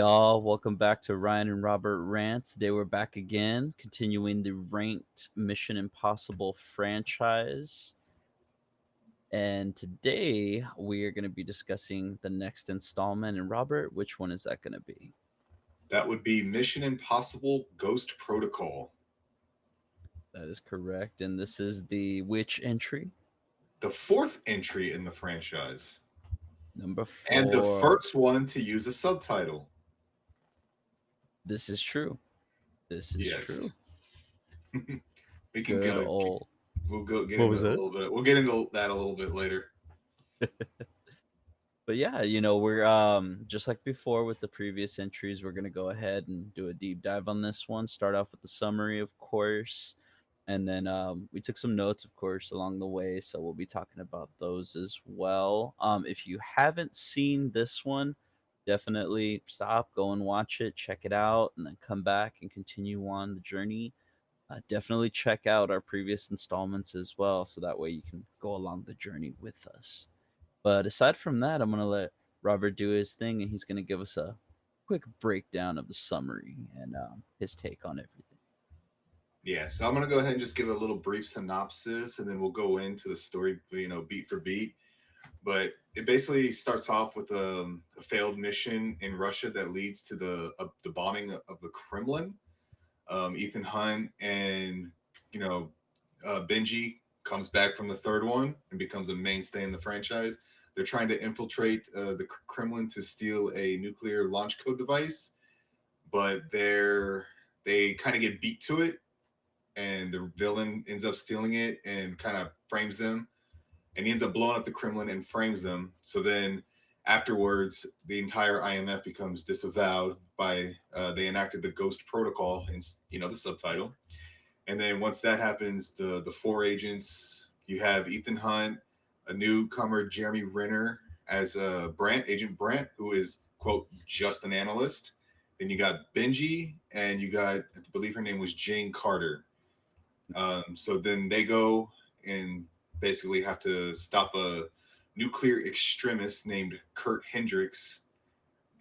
y'all. Welcome back to Ryan and Robert Rants. Today we're back again, continuing the ranked Mission Impossible franchise. And today we are going to be discussing the next installment. And Robert, which one is that going to be? That would be Mission Impossible Ghost Protocol. That is correct. And this is the which entry? The fourth entry in the franchise. Number And the 4. first one to use a subtitle. This is true. This is Yes. true. we can Good go. old. We'll go get What into was it a that? little bit. We'll get into that a little bit later. But yeah, we're just like before with the previous entries, we're gonna go ahead and do a deep dive on this one. Start off with the summary, of course, and then we took some notes, of course, along the way, so we'll be talking about those as well. If you haven't seen this one, definitely stop, go and watch it, check it out, and then come back and continue on the journey. Definitely check out our previous installments as well, so that way you can go along the journey with us. But aside from that, I'm gonna let Robert do his thing, and he's gonna give us a quick breakdown of the summary and his take on everything. Yeah, so I'm gonna go ahead and just give a little brief synopsis, and then we'll go into the story, beat for beat. But it basically starts off with a failed mission in Russia that leads to the bombing of the Kremlin. Ethan Hunt and you know Benji comes back from the third one and becomes a mainstay in the franchise. They're trying to infiltrate the Kremlin to steal a nuclear launch code device, but they kind of get beat to it, and the villain ends up stealing it and kind of frames them, and he ends up blowing up the Kremlin and frames them. So then afterwards, the entire IMF becomes disavowed by they enacted the Ghost Protocol in the subtitle. And then once that happens, the four agents, you have Ethan Hunt, a newcomer Jeremy Renner as Agent Brant, who is quote just an analyst. Then you got Benji, and you got, I believe her name was Jane Carter. So then they go and basically have to stop a nuclear extremist named Kurt Hendricks,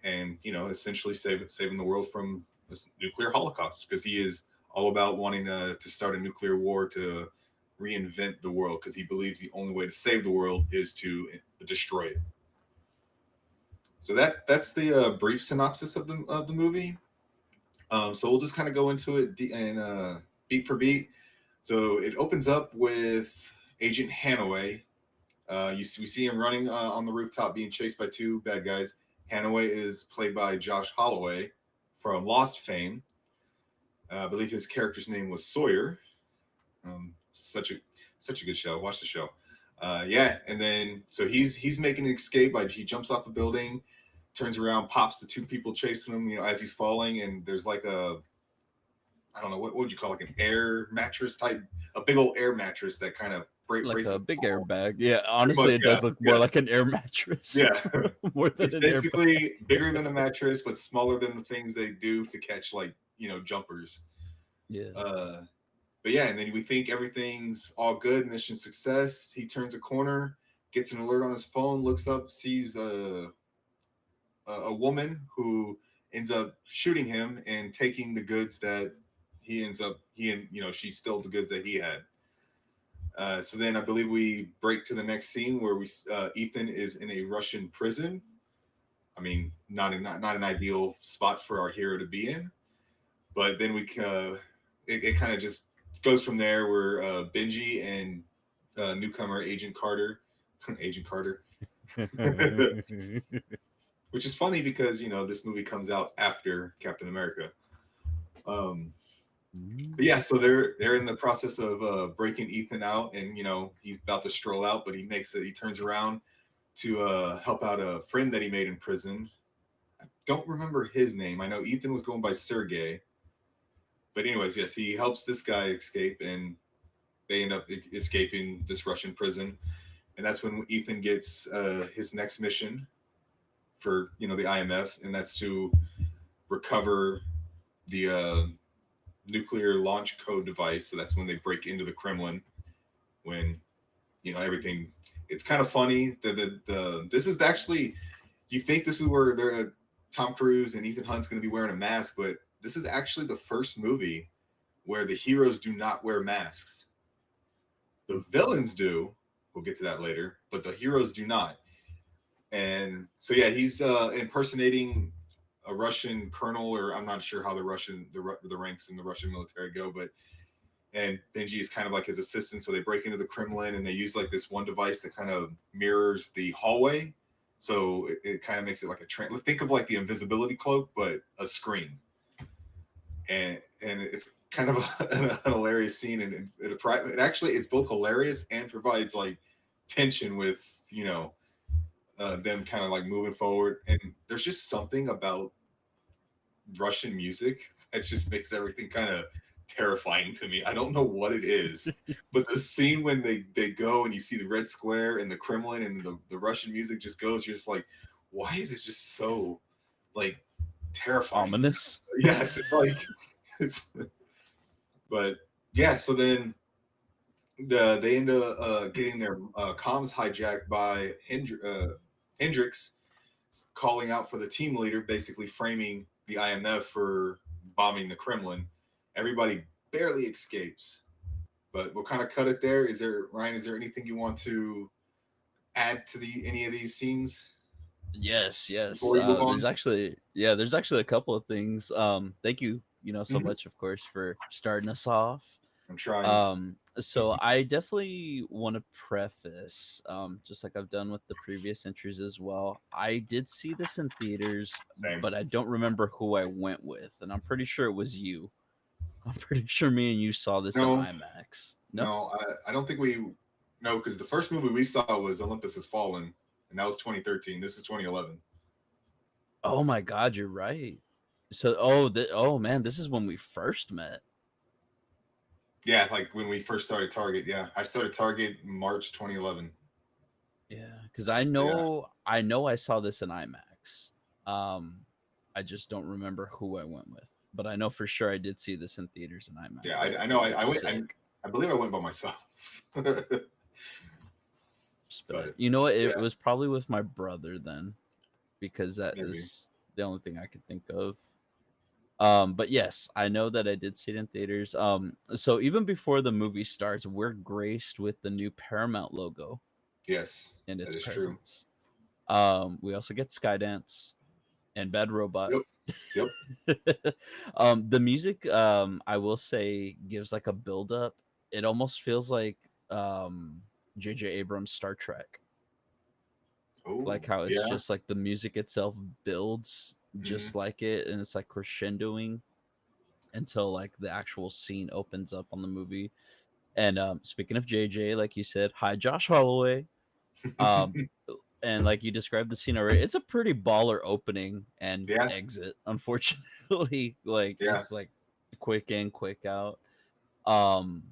and essentially saving the world from this nuclear holocaust, because he is all about wanting to start a nuclear war to reinvent the world, because he believes the only way to save the world is to destroy it. So that's the brief synopsis of the movie. So we'll just kind of go into it and beat for beat. So it opens up with Agent Hanaway. We see him running on the rooftop, being chased by two bad guys. Hanaway is played by Josh Holloway from Lost fame. I believe his character's name was Sawyer. Such a good show. Watch the show. Yeah, and then so he's making an escape. He jumps off a building, turns around, pops the two people chasing him. As he's falling, and there's like a, I don't know, what would you call, like an air mattress type, a big old air mattress that kind of Like braces a the big fall. airbag. Yeah, Pretty much, honestly, it yeah, does look more yeah, like an air mattress yeah. more than It's an airbag. basically bigger than a mattress, but smaller than the things they do to catch, like, jumpers. Yeah. Uh, but yeah, and then we think everything's all good, mission success. He turns a corner, gets an alert on his phone, looks up, sees a woman who ends up shooting him and taking the goods that she stole the goods that he had. So then I believe we break to the next scene where Ethan is in a Russian prison. I mean, not an ideal spot for our hero to be in. But then it kind of just goes from there, where Benji and newcomer Agent Carter, Agent Carter, which is funny because this movie comes out after Captain America. Um, but yeah, so they're in the process of breaking Ethan out, and he's about to stroll out, but he turns around to help out a friend that he made in prison. I don't remember his name. I know Ethan was going by Sergey. But anyways, yes, he helps this guy escape, and they end up escaping this Russian prison. And that's when Ethan gets his next mission for the IMF, and that's to recover the nuclear launch code device. So that's when they break into the Kremlin. When everything, it's kind of funny that the this is actually, you think this is where Tom Cruise and Ethan Hunt's going to be wearing a mask, but this is actually the first movie where the heroes do not wear masks. The villains do. We'll get to that later, but the heroes do not. And so yeah, he's impersonating a Russian colonel, or I'm not sure how the ranks in the Russian military go, but and Benji is kind of like his assistant. So they break into the Kremlin and they use like this one device that kind of mirrors the hallway. So it kind of makes it like think of like the invisibility cloak, but a screen. And it's kind of an hilarious scene, and it actually it's both hilarious and provides like tension with them kind of like moving forward. And there's just something about Russian music that just makes everything kind of terrifying to me. I don't know what it is, but the scene when they go and you see the red square and the Kremlin and the Russian music just goes, you're just like, why is it just so like terrifying? Ominous. Yes, like it's, but yeah. So then they end up getting their comms hijacked by Hendrix calling out for the team leader, basically framing the IMF for bombing the Kremlin. Everybody barely escapes, but we'll kind of cut it there. Is there, Ryan? Is there anything you want to add to any of these scenes Yes, before yes. we move on? There's actually a couple of things. Thank you, so Mm-hmm. much, of course, for starting us off. I'm trying. So I definitely want to preface, just like I've done with the previous entries as well. I did see this in theaters, Same. but I don't remember who I went with, and I'm pretty sure it was you. I'm pretty sure me and you saw this in No, IMAX. No? no, I don't think we. No, because the first movie we saw was Olympus Has Fallen, and that was 2013. This is 2011. Oh my God, you're right. So, oh man, this is when we first met. Yeah, like when we first started Target. Yeah, I started Target March 2011. Yeah, because Yeah, I know I saw this in IMAX. Um, I just don't remember who I went with, but I know for sure I did see this in theaters in yeah, IMAX. I know. It was I went. sick. I believe I went by myself. But But you know what? It yeah, was probably with my brother then, because that maybe. is the only thing I could think of. But yes, I know that I did see it in theaters. So even before the movie starts, we're graced with the new Paramount logo Yes, and that its is true. presence. We also get Skydance and Bad Robot. Yep. Yep. The music, I will say, gives like a build up. It almost feels like J.J. Abrams' Star Trek, Oh, like how it's yeah. just like the music itself builds Hmm. just like it, and it's like crescendoing until like the actual scene opens up on the movie. And speaking of JJ, like you said, hi Josh Holloway. Um, and like you described the scene already, it's a pretty baller opening and Yeah. exit. Unfortunately, like Yeah. it's like quick in, quick out. Um,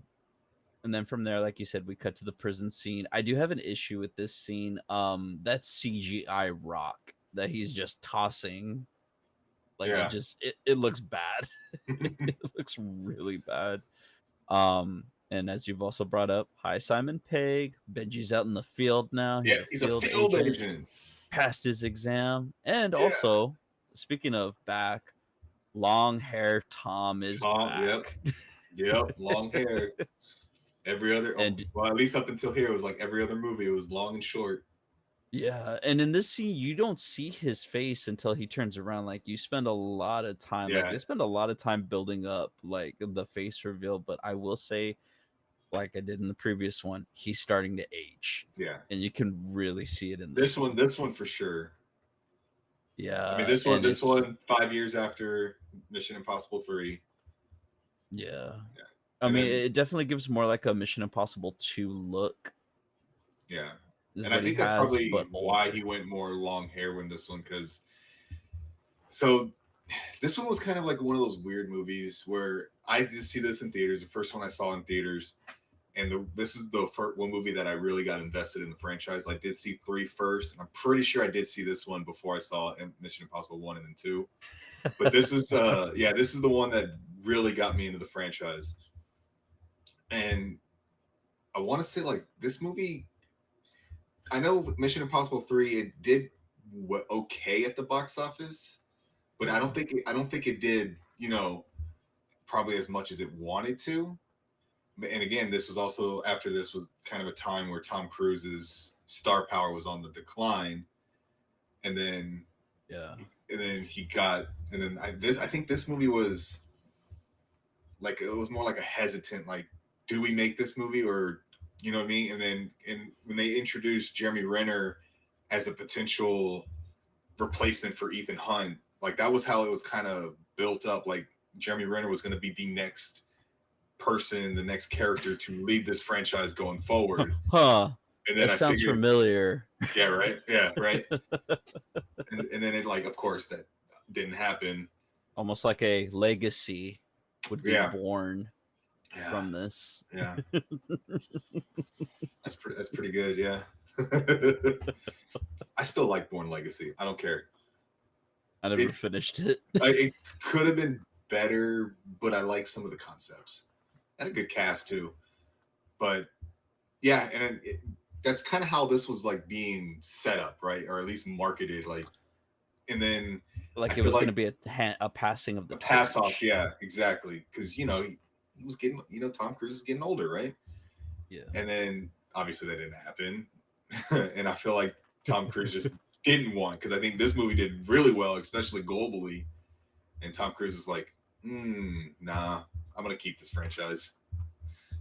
and then from there, like you said, we cut to the prison scene. I do have an issue with this scene. That CGI rock that he's just tossing, like Yeah. it looks bad. It looks really bad. And as you've also brought up, hi Simon Pegg. Benji's out in the field now. Yeah. He's a He's a field field agent, agent. passed his exam. And Yeah. also, speaking of back, long hair Tom is Tom. Yep. back. Yep. Long hair. Every other. Oh, And well, at least up until here, it was like every other movie. It was long and short. yeah, and in this scene, you don't see his face until he turns around. Like you spend a lot of time, like Yeah. they spend a lot of time building up like the face reveal. But I will say, like I did in the previous one, he's starting to age, Yeah. and you can really see it in this This one. one. This one for sure. I mean, Yeah, this one. and This it's one. 5 years after Mission Impossible 3. yeah. Yeah. I And mean, then it definitely gives more like a Mission Impossible 2 look yeah. is And I what he think that's has, probably but why he older. went more long hair with this one, because so this one was kind of like one of those weird movies where I did see this in theaters. The first one I saw in theaters, and this is the first one movie that I really got invested in the franchise. I did see 3 first, and I'm pretty sure I did see this one before I saw Mission Impossible 1 and then 2. But this is yeah, this is the one that really got me into the franchise. And I want to say like this movie, I know Mission Impossible 3 it did okay at the box office, but I don't think it did, you know, probably as much as it wanted to. And again, this was also after this was kind of a time where Tom Cruise's star power was on the decline, and then Yeah. he got, and then I think this movie was like, it was more like a hesitant, like, do we make this movie, or you know what I mean? And then when they introduced Jeremy Renner as a potential replacement for Ethan Hunt, like that was how it was kind of built up. Like Jeremy Renner was going to be the next person, the next character to lead this franchise going forward. Huh. And then That I sounds figured, familiar. yeah, right, yeah, right. And then it, like, of course, that didn't happen. Almost like a legacy would be Yeah, born yeah, from this. yeah. That's pretty good. Yeah. I still like Born Legacy. I don't care. I never It finished it. it could have been better, but I like some of the concepts. And a good cast too. But yeah, and that's kind of how this was like being set up, right? Or at least marketed, like. And then I Like it feel was going like to be a passing of the a pass off, torch. yeah, exactly, because he was getting, Tom Cruise is getting older, right? Yeah. And then obviously that didn't happen, and I feel like Tom Cruise just didn't want, because I think this movie did really well, especially globally, and Tom Cruise was like, nah, I'm gonna keep this franchise.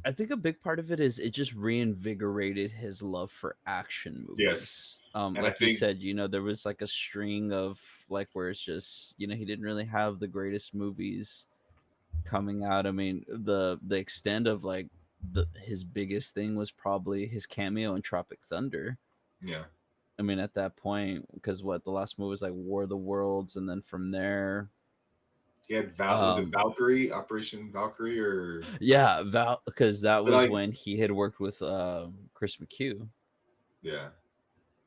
I think a big part of it is it just reinvigorated his love for action Yes, movies. and I Like you think said, there was like a string of like where it's just, he didn't really have the greatest movies coming out. I mean, the extent of like his biggest thing was probably his cameo in Tropic Thunder. yeah, I mean, at that point, because what the last movie was like War of the Worlds, and then from there, he had was it um, Valkyrie, Operation Valkyrie, or yeah, Val, because that but was like, when he had worked with Chris McHugh. yeah,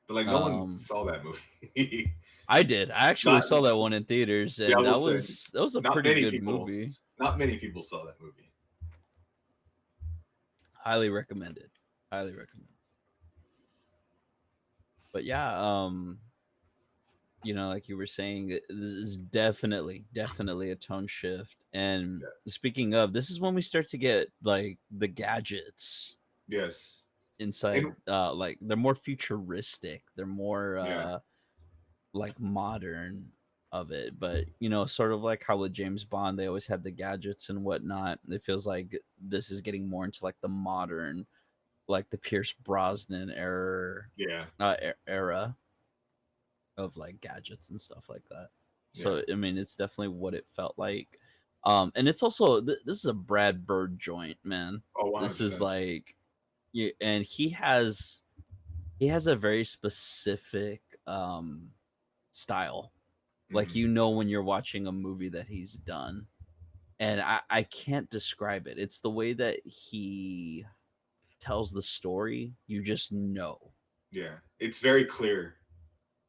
but like no one Um, saw that movie. I did. I actually Not, saw that one in theaters, yeah, I and will that say, was a not pretty many good people, movie. not many people saw that movie. Highly recommended. Highly recommended. But yeah, like you were saying, this is definitely a tone shift. And Yes, speaking of, this is when we start to get like the gadgets yes, inside. and Like they're more futuristic. They're more yeah, like modern of it. But sort of like how with James Bond, they always had the gadgets and whatnot. It feels like this is getting more into like the modern, like the Pierce Brosnan yeah, era of like gadgets and stuff like that. yeah. So I mean, it's definitely what it felt like. And it's also this is a Brad Bird joint, man. Oh, This is 100%. like, yeah, and he has a very specific style. Like Hmm. when you're watching a movie that he's done, and I can't describe it. It's the way that he tells the story. You just know. Yeah, it's very clear.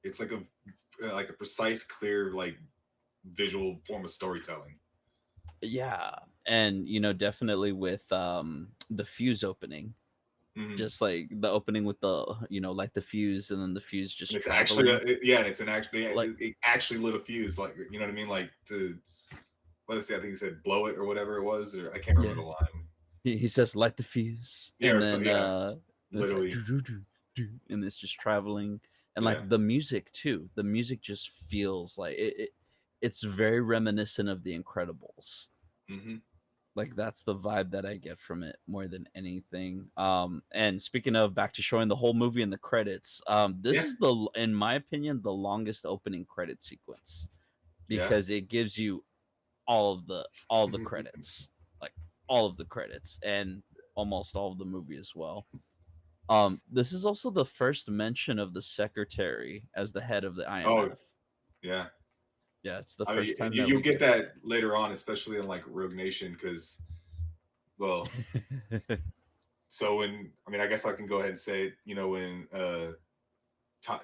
It's like a precise, clear, like visual form of storytelling. Yeah, and definitely with the fuse opening, Hmm. just like the opening with the like the fuse and then the fuse And just it's actually traveling. yeah, and it's an actually Like it actually lit a fuse, like, you know what I mean, like, to, what is it? I think he said blow it or whatever it was, or I can't yeah, remember the line. he says light the fuse, Yeah, and or so, then yeah, it's like literally, doo, doo, doo, doo, and it's just traveling, and yeah. like the music too. The music just feels like it's very reminiscent of The Incredibles. Hmm. Like that's the vibe that I get from it more than anything. And speaking of, back to showing the whole movie in the credits, this Yeah, is the in my opinion the longest opening credit sequence, yeah. because it gives you all the credits, like all of the credits and almost all of the movie as well. This is also the first mention of the secretary as the head of the Oh, IMF. yeah. Yeah, it's the I mean, first time you, that you'll we get get that. that later on, especially in like Rogue Nation, because, well, so when, I mean, I guess I can go ahead and say it. When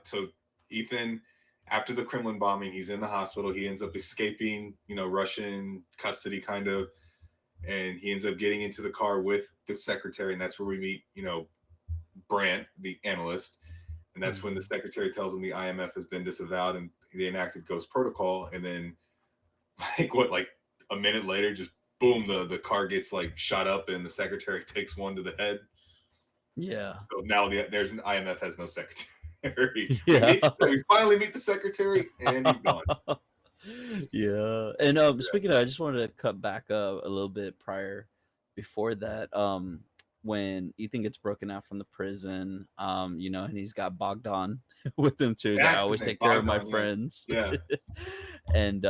so Ethan, after the Kremlin bombing, he's in the hospital. He ends up escaping, Russian custody, kind of, and he ends up getting into the car with the secretary, and that's where we meet, Brandt, the analyst, and that's when the Mhm. secretary tells him the IMF has been disavowed and they enacted Ghost Protocol, and then like what, like a minute later, just boom, the car gets like shot up, and the secretary takes one to the head. Yeah. So now there's an IMF has no secretary. Yeah. We finally meet the secretary, and he's gone. Yeah. And Yeah. speaking of, I just wanted to cut back a little bit prior before that. When Ethan gets broken out from the prison, and he's got Bogdan with him too. He's like, I That's his always name, take care of my Bogdan. Yeah, friends. yeah. And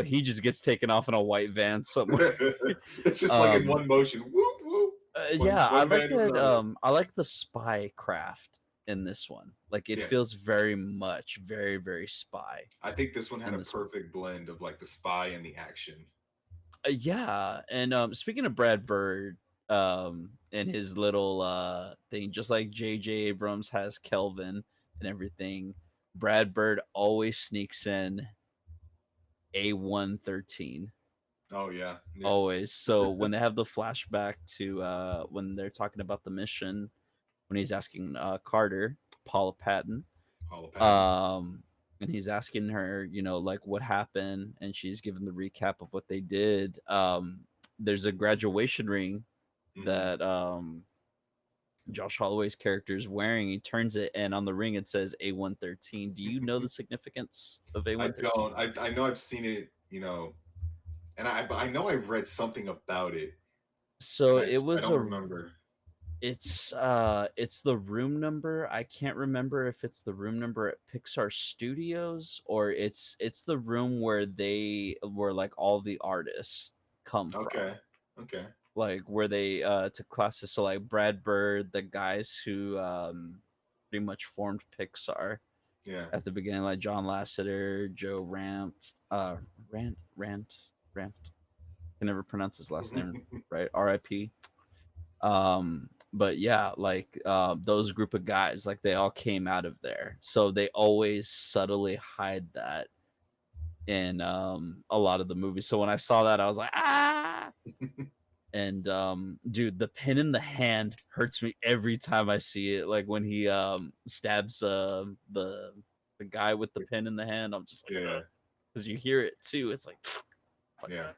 he just gets taken off in a white van somewhere. It's just like in um one motion. Whoop whoop. yeah, I One like man to that. another. I like the spy craft in this one. Like it Yes. feels very much very, very spy I think this one had in a this one. perfect blend of like the spy and the action. Yeah, and speaking of Brad Bird, and his little thing, just like J.J. Abrams has Kelvin and everything, Brad Bird always sneaks in A113. Oh yeah, yeah. Always. So when they have the flashback to when they're talking about the mission, when he's asking Carter, Paula Patton, Hall of Patton. um, and he's asking her, like what happened, and she's giving the recap of what they did. There's a graduation ring Hmm. that Josh Holloway's character is wearing. He turns it, and on the ring it says A113. Do you know the significance of I A113? don't. I know I've seen it. And I know I've read something about it, and So it I was don't a remember. it's the room number. I can't remember if it's the room number at Pixar Studios or it's the room where like all the artists come from. Okay. Okay. Like where they took classes. So like Brad Bird, the guys who pretty much formed Pixar Yeah. at the beginning, like John Lasseter, Joe Rant. I can never pronounce his last name right. R.I.P. But yeah, like those group of guys, like they all came out of there, so they always subtly hide that in a lot of the movies. So when I saw that, I was like, ah. And dude, the pin in the hand hurts me every time I see it. Like when he stabs the guy with the pin in the hand, I'm just like, Yeah. because you hear it too. It's like Yeah.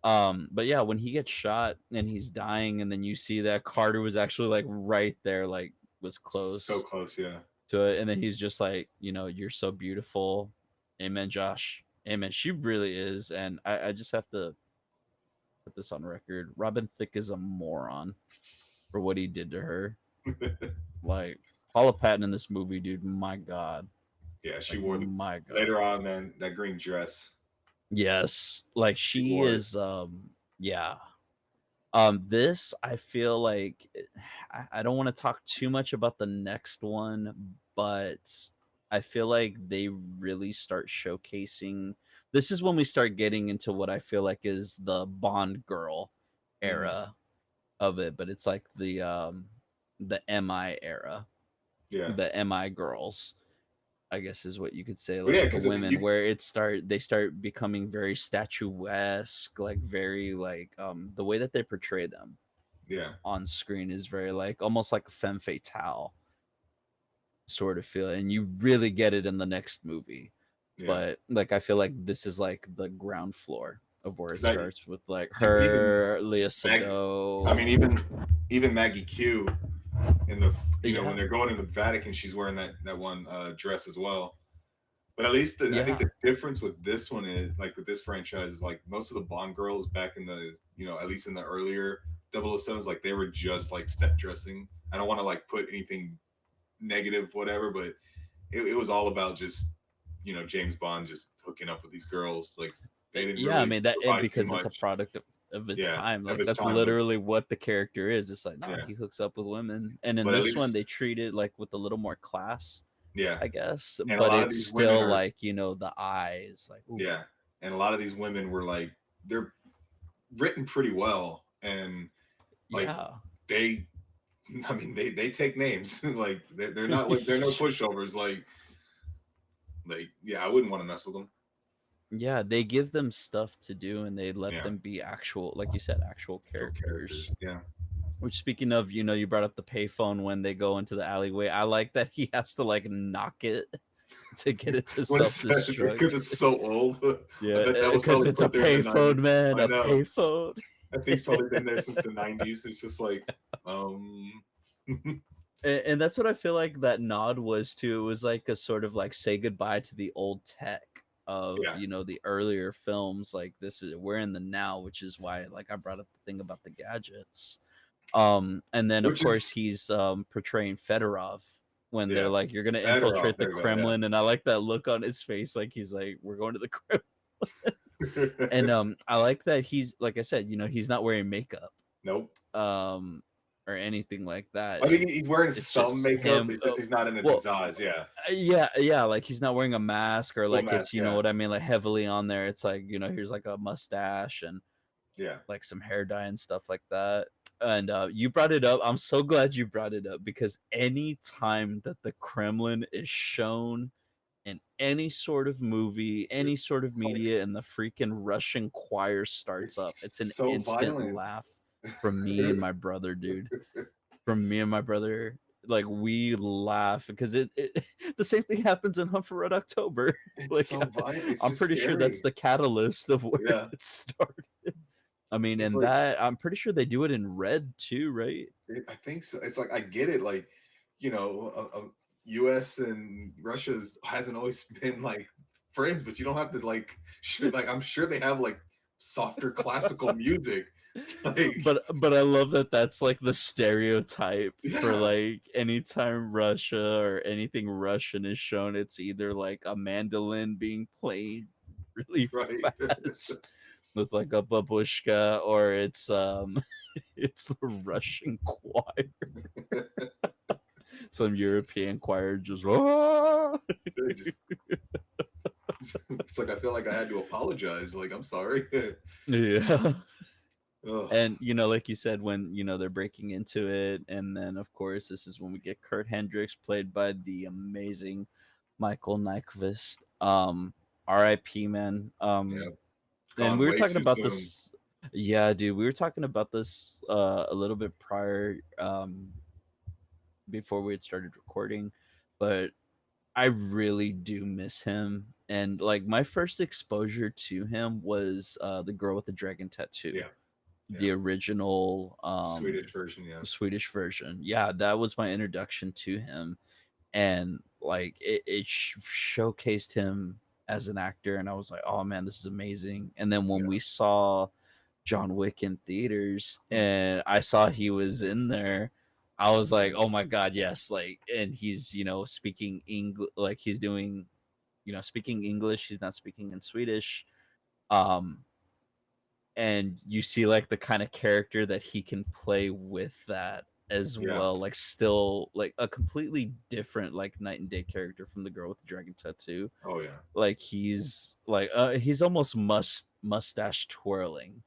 that. But yeah, when he gets shot and he's dying, and then you see that Carter was actually like right there, like was So close close. Yeah. to it, and then he's just like, you're so beautiful. Amen, Josh. Amen. She really is, and I just have to put this on record. Robin Thicke is a moron for what he did to her. Like Paula Patton in this movie, dude. My God. Yeah. She Like wore the my God. later on. Then that green dress. Yes. Like She she wore it. is. Yeah. This I feel like I don't want to talk too much about the next one, but I feel like they really start showcasing. This is when we start getting into what I feel like is the Bond girl Hmm. era of it, but it's like the MI era, Yeah. the MI girls, I guess is what you could say, But yeah, like the because women where they start becoming very statuesque, like very like the way that they portray them yeah, on screen is very like almost like a femme fatale sort of feel, and you really get it in the next movie. yeah. But like I feel like this is like the ground floor of where it Because I starts with like even her, Leah Mag, I Sado. mean even Maggie Q in the when Yeah, they're going to the Vatican, she's wearing that one dress as well. But at least I think yeah, the difference with this one is like with this franchise is like most of the Bond girls back in the at least in the earlier 007s, like they were just like set dressing. I don't want to like put anything negative whatever, but it was all about just James Bond just hooking up with these girls. Like they didn't yeah. I really mean that, and provide too because it's a much. product of its Yeah, time. of Like his that's time, but literally what the character is. It's like no, yeah, he hooks up with women, and in but at this one they least treat it like with a little more class, yeah. I guess. And a But lot of it's these women still are like the eyes, like ooh, yeah, and a lot of these women were like they're written pretty well, and like yeah. they, I mean they take names like they're not like they're no pushovers like yeah, I wouldn't want to mess with them. Yeah, they give them stuff to do and they let Yeah, them be actual, like you said, actual actual characters. characters. Yeah, Which speaking of, you brought up the payphone when they go into the alleyway. I like that he has to like knock it to get it to When it self says destruct. because it's so old. I Yeah, bet that was because probably it's a put there in the payphone, 90s. man, I a know. payphone. That thing's probably been there since the 90s. It's just like, um, And that's what I feel like that nod was to. It was like a sort of like say goodbye to the old tech of, yeah. the earlier films. Like this is we're in the now, which is why like I brought up the thing about the gadgets. And then of Which course is, he's portraying Fedorov when they're yeah. like, you're gonna Fedorov. infiltrate the There you go. Yeah. Kremlin, and I like that look on his face, like he's like, we're going to the Kremlin. And I like that he's like I said, he's not wearing makeup Nope. um or anything like that. I mean, he's wearing It's some just makeup. him. It's just he's not in a Well, disguise. Yeah. yeah, yeah, like he's not wearing a mask, or Full like it's mask. Yeah. what I mean, like heavily on there. It's like, here's like a mustache and Yeah. like some hair dye and stuff like that. And you brought it up. I'm so glad you brought it up, because any time that the Kremlin is shown in any sort of movie, any sort of It's like, media, and the freaking Russian choir starts up, it's it's an so instant violent. laugh from me and my brother, dude. From me and my brother, like we laugh because it the same thing happens in Hunt for Red October. It's Like so violent. It's I'm just pretty sure that's scary. the catalyst of where Yeah. it started. I mean, It's and like, that I'm pretty sure they do it in Red too, right? I think so. It's like I get it. Like, U.S. and Russia's hasn't always been like friends, but you don't have to like. Sure, like I'm sure they have like softer classical music. Like, But I love that that's like the stereotype for yeah, like anytime Russia or anything Russian is shown, it's either like a mandolin being played really right. fast with like a babushka, or it's it's the Russian choir, some European choir just "Ah!" They just, it's like I feel like I had to apologize. Like I'm sorry. Yeah. Ugh, And like you said, when they're breaking into it, and then of course this is when we get Kurt Hendricks, played by the amazing Michael Nyqvist. R.I.P. man. yeah, And gone we were way talking too about soon. this. Yeah, dude, we were talking about this a little bit prior, before we had started recording, but I really do miss him. And like my first exposure to him was the girl with the dragon tattoo, Yeah, yeah. the original Swedish version. Yeah, Swedish version. Yeah, that was my introduction to him, and like it showcased him as an actor, and I was like, oh man, this is amazing. And then when yeah. we saw John Wick in theaters, Mm, and I saw he was in there, I was like, mm, oh my god, yes. Like, and he's speaking English, like he's doing speaking English, he's not speaking in Swedish. um and you see like the kind of character that he can play with that as yeah. well, like still like a completely different like night and day character from the girl with the dragon tattoo. Oh yeah. Like he's almost mustache twirling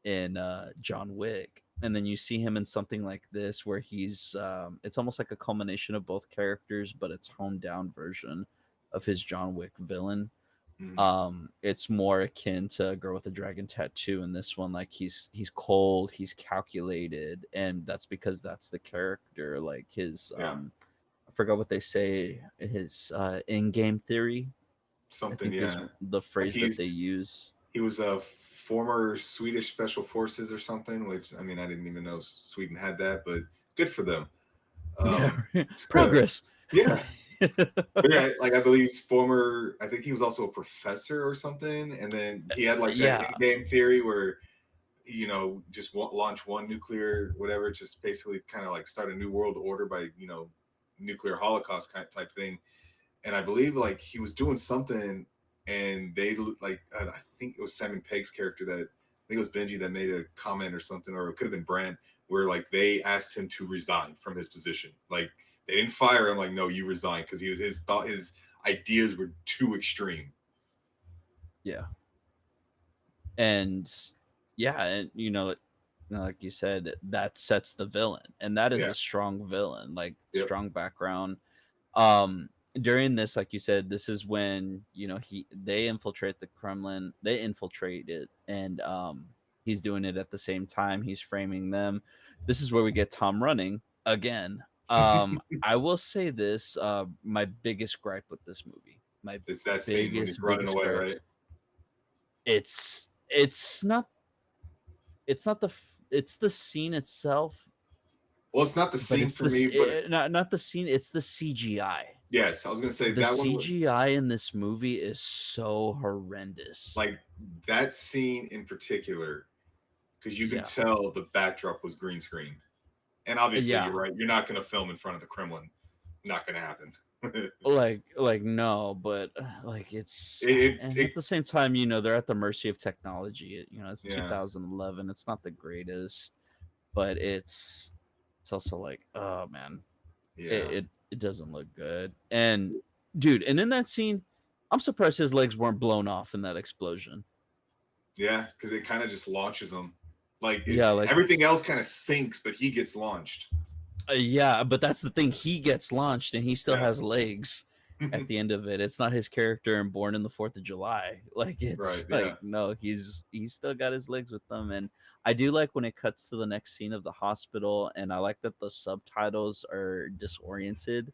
in John Wick, and then you see him in something like this where he's it's almost like a culmination of both characters, but a toned down version of his John Wick villain. Mm, It's more akin to a girl with a dragon tattoo in this one. Like he's cold, he's calculated, and that's because that's the character. Like his yeah. I forgot what they say, his in-game theory, I Something. think is Yeah. the Like phrase that they use. he was a former Swedish special forces or something. Which I mean, I didn't even know Sweden had that, but good for them. Yeah. Um, Progress. yeah. But yeah, like I believe he's former. I think he was also a professor or something, and then he had like that Yeah. in-game theory where just launch one nuclear whatever, just basically kind of like start a new world order by nuclear holocaust kind of type thing. And I believe like he was doing something, and they like I think it was Simon Pegg's character that I think it was Benji that made a comment or something, or it could have been Brand, where like they asked him to resign from his position. Like they didn't fire him, like no, you resign because his ideas were too extreme. Yeah. And yeah, and like you said, that sets the villain, and that is Yeah. a strong villain, like Yep. strong background. During this, like you said, this is when they infiltrate the Kremlin, they infiltrate it, and he's doing it at the same time he's framing them. This is where we get Tom running again. I will say this, my biggest gripe with this movie, my It's that scene when he's running biggest away, gripe, right? it's not it's the scene itself, Well, it's not the but scene it's for me, but not the scene, it's the CGI. yes, I was gonna say The that one. CGI in this movie is so horrendous. Like that scene in particular, because you can Yeah. tell the backdrop was green screen. And obviously, you're Yeah. right. You're not going to film in front of the Kremlin. Not going to happen. No, but like it's and It at the same time, they're at the mercy of technology. It's yeah, 2011. It's not the greatest, but it's also like, oh man, yeah, it doesn't look good. And dude, and in that scene, I'm surprised his legs weren't blown off in that explosion. yeah. Because it kind of just launches them. Like Yeah, like everything else kind of sinks, but he gets launched. yeah, but that's the thing. He gets launched and he still Yeah, has legs at the end of it. It's not his character and Born in the 4th of July. Like right. it's Yeah, like no, he's still got his legs with them. And I do like when it cuts to the next scene of the hospital, and I like that the subtitles are disoriented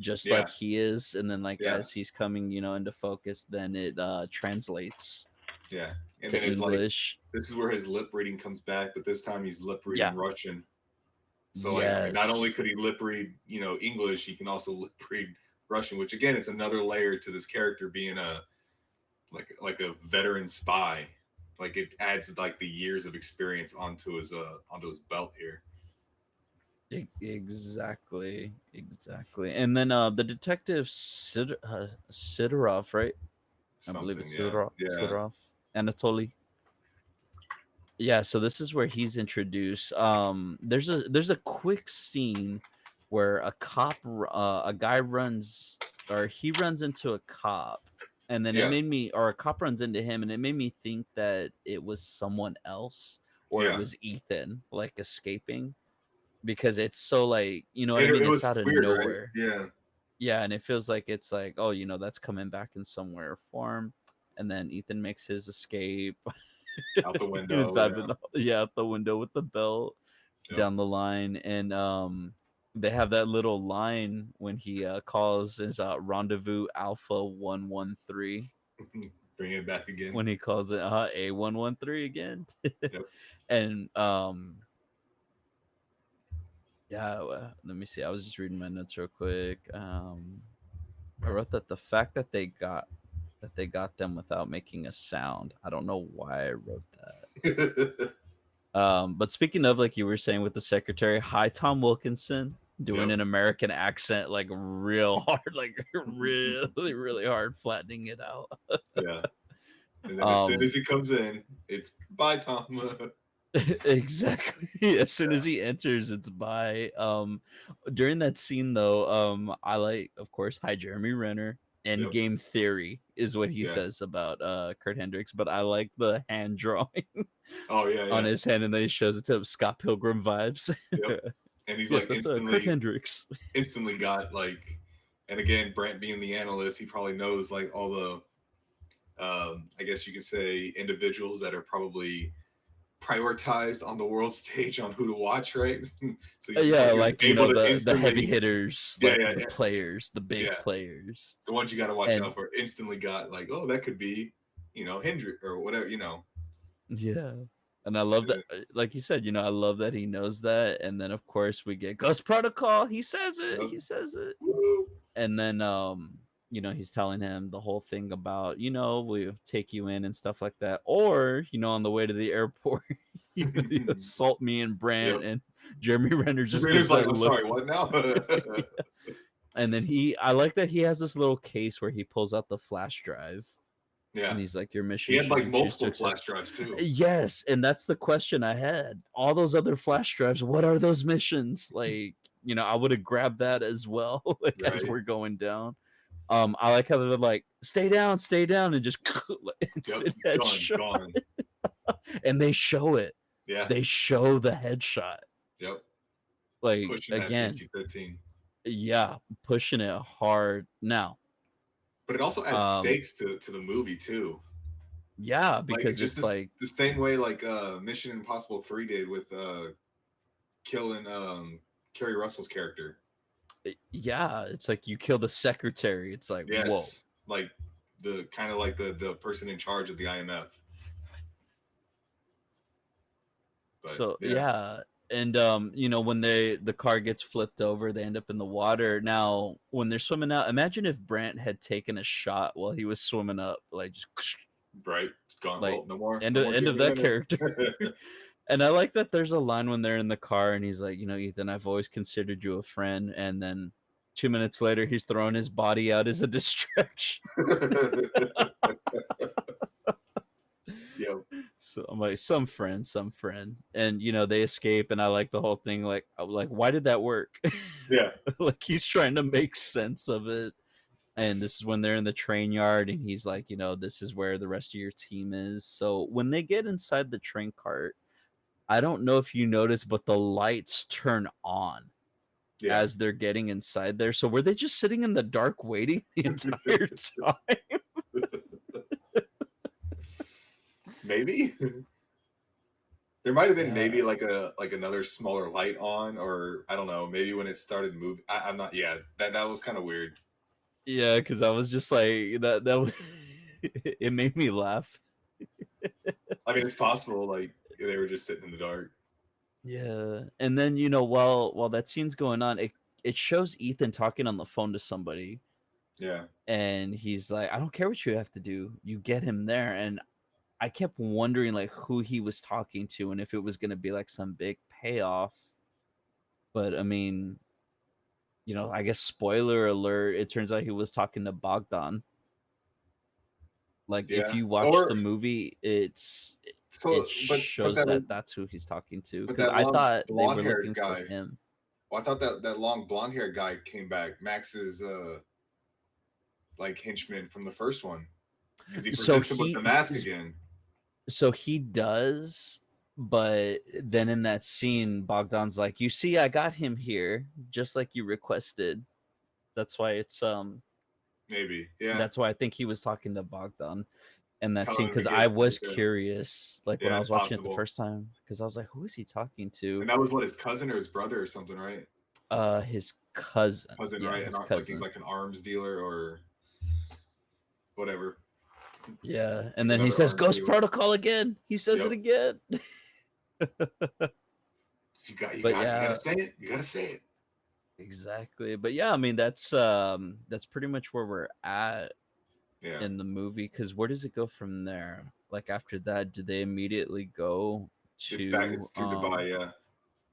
just yeah, like he is, and then like yeah, as he's coming, into focus, then it translates yeah. And to then it's like English. this is where his lip reading comes back, but this time he's lip reading Yeah. Russian. So like, I mean, not only Yes. could he lip read, English, he can also lip read Russian, which again, it's another layer to this character being a like a veteran spy. Like it adds like the years of experience onto his belt here. Exactly. And then the detective Sidorov, right? I believe Something, it's yeah, yeah, Sidorov, Anatoly. Yeah, so this is where he's introduced. There's a quick scene where a guy runs, or he runs into a cop, and then it yeah, made me, or a cop runs into him, and it made me think that it was someone else, or it yeah. was Ethan like escaping, because it's so like, what I And mean, it it's was out of weird, right? nowhere. Yeah, Yeah, and it feels like it's like, oh, that's coming back in some way or form, and then Ethan makes his escape. out the window. Diving, Yeah, yeah, out the window with the belt yep. down the line. And they have that little line when he calls his rendezvous Alpha 113, Bring it back again. when he calls it A113 again. Yep. And yeah, let me see, I was just reading my notes real quick. I wrote that the fact that they got them without making a sound, I don't know why I wrote that. But speaking of, like you were saying with the secretary, hi Tom Wilkinson doing Yep. an American accent like real hard, like really, really hard, flattening it out. Yeah. And then as soon as um he comes in, it's bye, Tom. exactly. As soon Yeah. as he enters, it's by during that scene though, I like, of course, hi Jeremy Renner. End Yep. game theory is what he Yeah. says about Kurt Hendricks, but I like the hand drawing Oh yeah, on yeah. his hand, and then he shows it to him, Scott Pilgrim vibes. Yep. And he's Yes, like that's a Kurt instantly Hendricks. instantly got like, and again, Brent being the analyst, he probably knows like all the I guess you could say individuals that are probably prioritized on the world stage on who to watch, right? So Yeah, he was like, able to the heavy instantly, hitters, yeah, like yeah, the yeah, players, the big yeah, players. the ones you got to watch And out for. Instantly got like, oh, that could be, Hendrick or whatever. yeah. And I love And that, then, like you said, I love that he knows that. And then of course we get Ghost Protocol. He says it. yep. He says it. Woo. And then he's telling him the whole thing about, we take you in and stuff like that. Or, on the way to the airport, you assault me and Yep. Brant, and Jeremy Renner just Rainer's gives like, that I'm look. sorry, what now? And then I like that he has this little case where he pulls out the flash drive, Yeah. and he's like, your He mission, had should like you choose to multiple accept. flash drives too. Yes, and that's the question I had. All those other flash drives, what are those missions? Like, I would have grabbed that as well, like as Right. we're going down. I like how they're like, stay down, and just like, Yep. instant Gone, headshot. gone. And they show it. Yeah. They show the headshot. Yep. Like, Pushing that again, PG-13. yeah, pushing it hard. Now, But it also adds um, stakes to the movie too. yeah, Like because just it's this like, the same way like Mission Impossible 3 did with killing Kerry Russell's character. Yeah, it's like you kill the secretary. It's like, whoa. Yes, like the kind of like the person in charge of the IMF. But So yeah, yeah, and when the car gets flipped over, they end up in the water. Now, when they're swimming out, imagine if Brant had taken a shot while he was swimming up, like just right, it's gone. like Well, no more, end no of more end of Jimmy that Renner. character. And I like that there's a line when they're in the car and he's like, Ethan, I've always considered you a friend, and then 2 minutes later he's throwing his body out as a distraction. Yeah, So I'm like, some friend, and they escape, and I like the whole thing. Like, I'm like, why did that work? yeah, Like he's trying to make sense of it. And this is when they're in the train yard, and he's like, this is where the rest of your team is. So when they get inside the train cart, I don't know if you noticed, but the lights turn on yeah. as they're getting inside there. So were they just sitting in the dark waiting the entire time? Maybe there might have been maybe Yeah. like another smaller light on, or I don't know. Maybe when it started moving, I'm not. Yeah, that was kind of weird. Yeah, because I was just like that was it made me laugh. I mean, it's possible like they were just sitting in the dark. Yeah. And then, while that scene's going on, it shows Ethan talking on the phone to somebody, Yeah, and he's like, I don't care what you have to do. You get him there. And I kept wondering like who he was talking to and if it was gonna be like some big payoff. But I mean, I guess spoiler alert, it turns out he was talking to Bogdan. Like if yeah. you watch the Or movie, it so, but shows that that's who he's talking to. but Because that I long thought they blonde were looking haired for guy. him. Well, I thought that long blonde haired guy came back. Max's like henchman from the first one, because he So presents him with the he mask again. so he does, but then in that scene, Bogdan's like, "You see, I got him here, just like you requested." That's why Maybe, yeah. that's why I think he was talking to Bogdan in that scene, Telling him to because get I was okay. curious, like when Yeah, I it's was watching it the possible. first time, because I was like, "Who is he talking to?" And that was what, his cousin or his brother or something, right? His cousin. Cousin, Yeah, right? And his like he's cousin. like an arms dealer or whatever, Yeah, and then he another says arms Ghost dealer. Protocol again. He says it Yep. again. So But you gotta yeah, say it. You gotta say it. exactly. But yeah, I mean that's pretty much where we're at Yeah. in the movie, cuz where does it go from there? Like after that, do they immediately go to It's to Dubai. Yeah.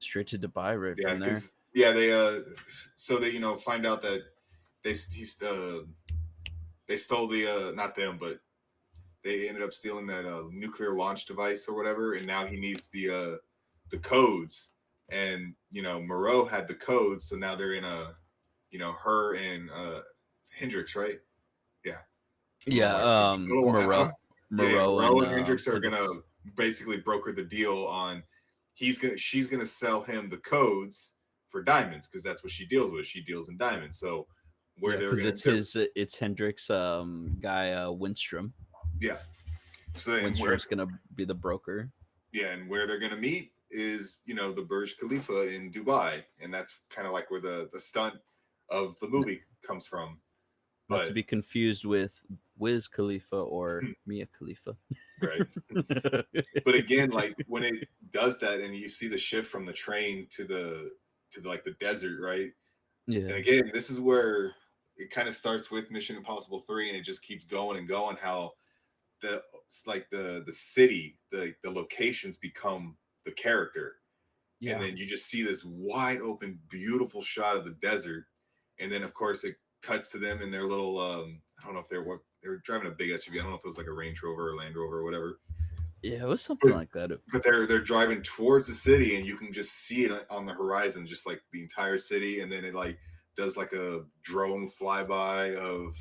straight to Dubai right Yeah. from there? Because yeah, they so they find out that he's they stole the not them, but they ended up stealing that nuclear launch device or whatever, and now he needs the codes. And Moreau had the codes, so now they're in a her and Hendrix, right? Yeah, I'm a little white. Yeah, A little, yeah, Moreau Moreau and and Hendrix are gonna Hendrix. basically broker the deal on she's gonna sell him the codes for diamonds because that's what she deals with. She deals in diamonds. So where Yeah, they're cuz gonna they're it's Hendrix guy Winstrom. yeah. So and where Winstrom's going to be the broker. yeah, and where they're gonna meet is the Burj Khalifa in Dubai, and that's kind of like where the stunt of the movie comes from. Not to But be confused with Wiz Khalifa or Mia Khalifa. right, but again, like when it does that, and you see the shift from the train to like the desert, right? And Yeah. again, this is where it kind of starts with Mission Impossible 3, and it just keeps going and going. How the like the city, the locations become the character, and Yeah. then you just see this wide open, beautiful shot of the desert, and then of course it cuts to them in their little I don't know if they were driving a big SUV. I don't know if it was like a Range Rover or Land Rover or whatever, Yeah, it was something but like that. they're driving towards the city, and you can just see it on the horizon, just like the entire city, and then it like does like a drone flyby of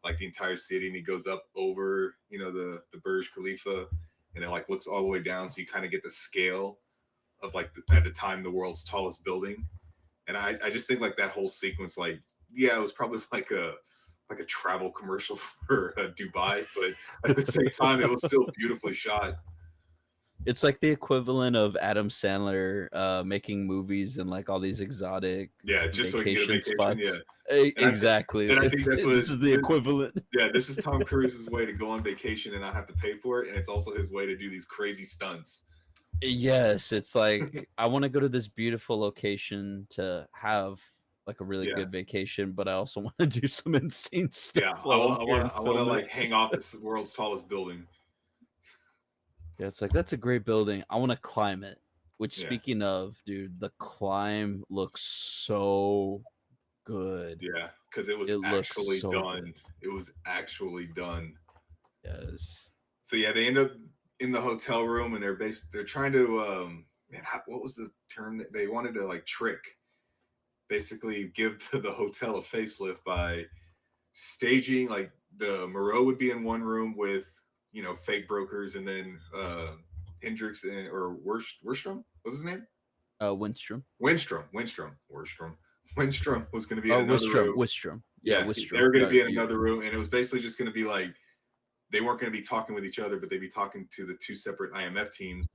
like the entire city, and he goes up over the Burj Khalifa, and it like looks all the way down, so you kind of get the scale of like at the time the world's tallest building. And I just think like that whole sequence, like yeah, it was probably like a travel commercial for Dubai, but at the same time it was still beautifully shot. It's like the equivalent of Adam Sandler making movies in like all these exotic Yeah, just so he can get a vacation vacation. Yeah, spots. and Exactly. I think It's that's this what is the this. equivalent. Yeah, this is Tom Cruise's way to go on vacation and not have to pay for it, and it's also his way to do these crazy stunts. Yes, it's like I want to go to this beautiful location to have like a really Yeah, good vacation, but I also want to do some insane yeah. stuff while I'm here and I want to film it. like hang off this world's tallest building. Yeah, it's like that's a great building. I want to climb it. Which Yeah, speaking of, dude, the climb looks so good. yeah, because it was It looks actually so good. done. It was actually done. Yes. So yeah, they end up in the hotel room and they're trying to man, what was the term that they wanted to like trick? Basically, give the hotel a facelift by staging like the Moreau would be in one room with fake brokers, and then Hendricks or Werstrom was his name. Windstrom. Winstrom was going to be in Or another Wistrom. room. Wistrom. Yeah, Yeah, they Wistrom. were going to No, be in you another room, and it was basically just going to be like they weren't going to be talking with each other, but they'd be talking to the two separate IMF teams.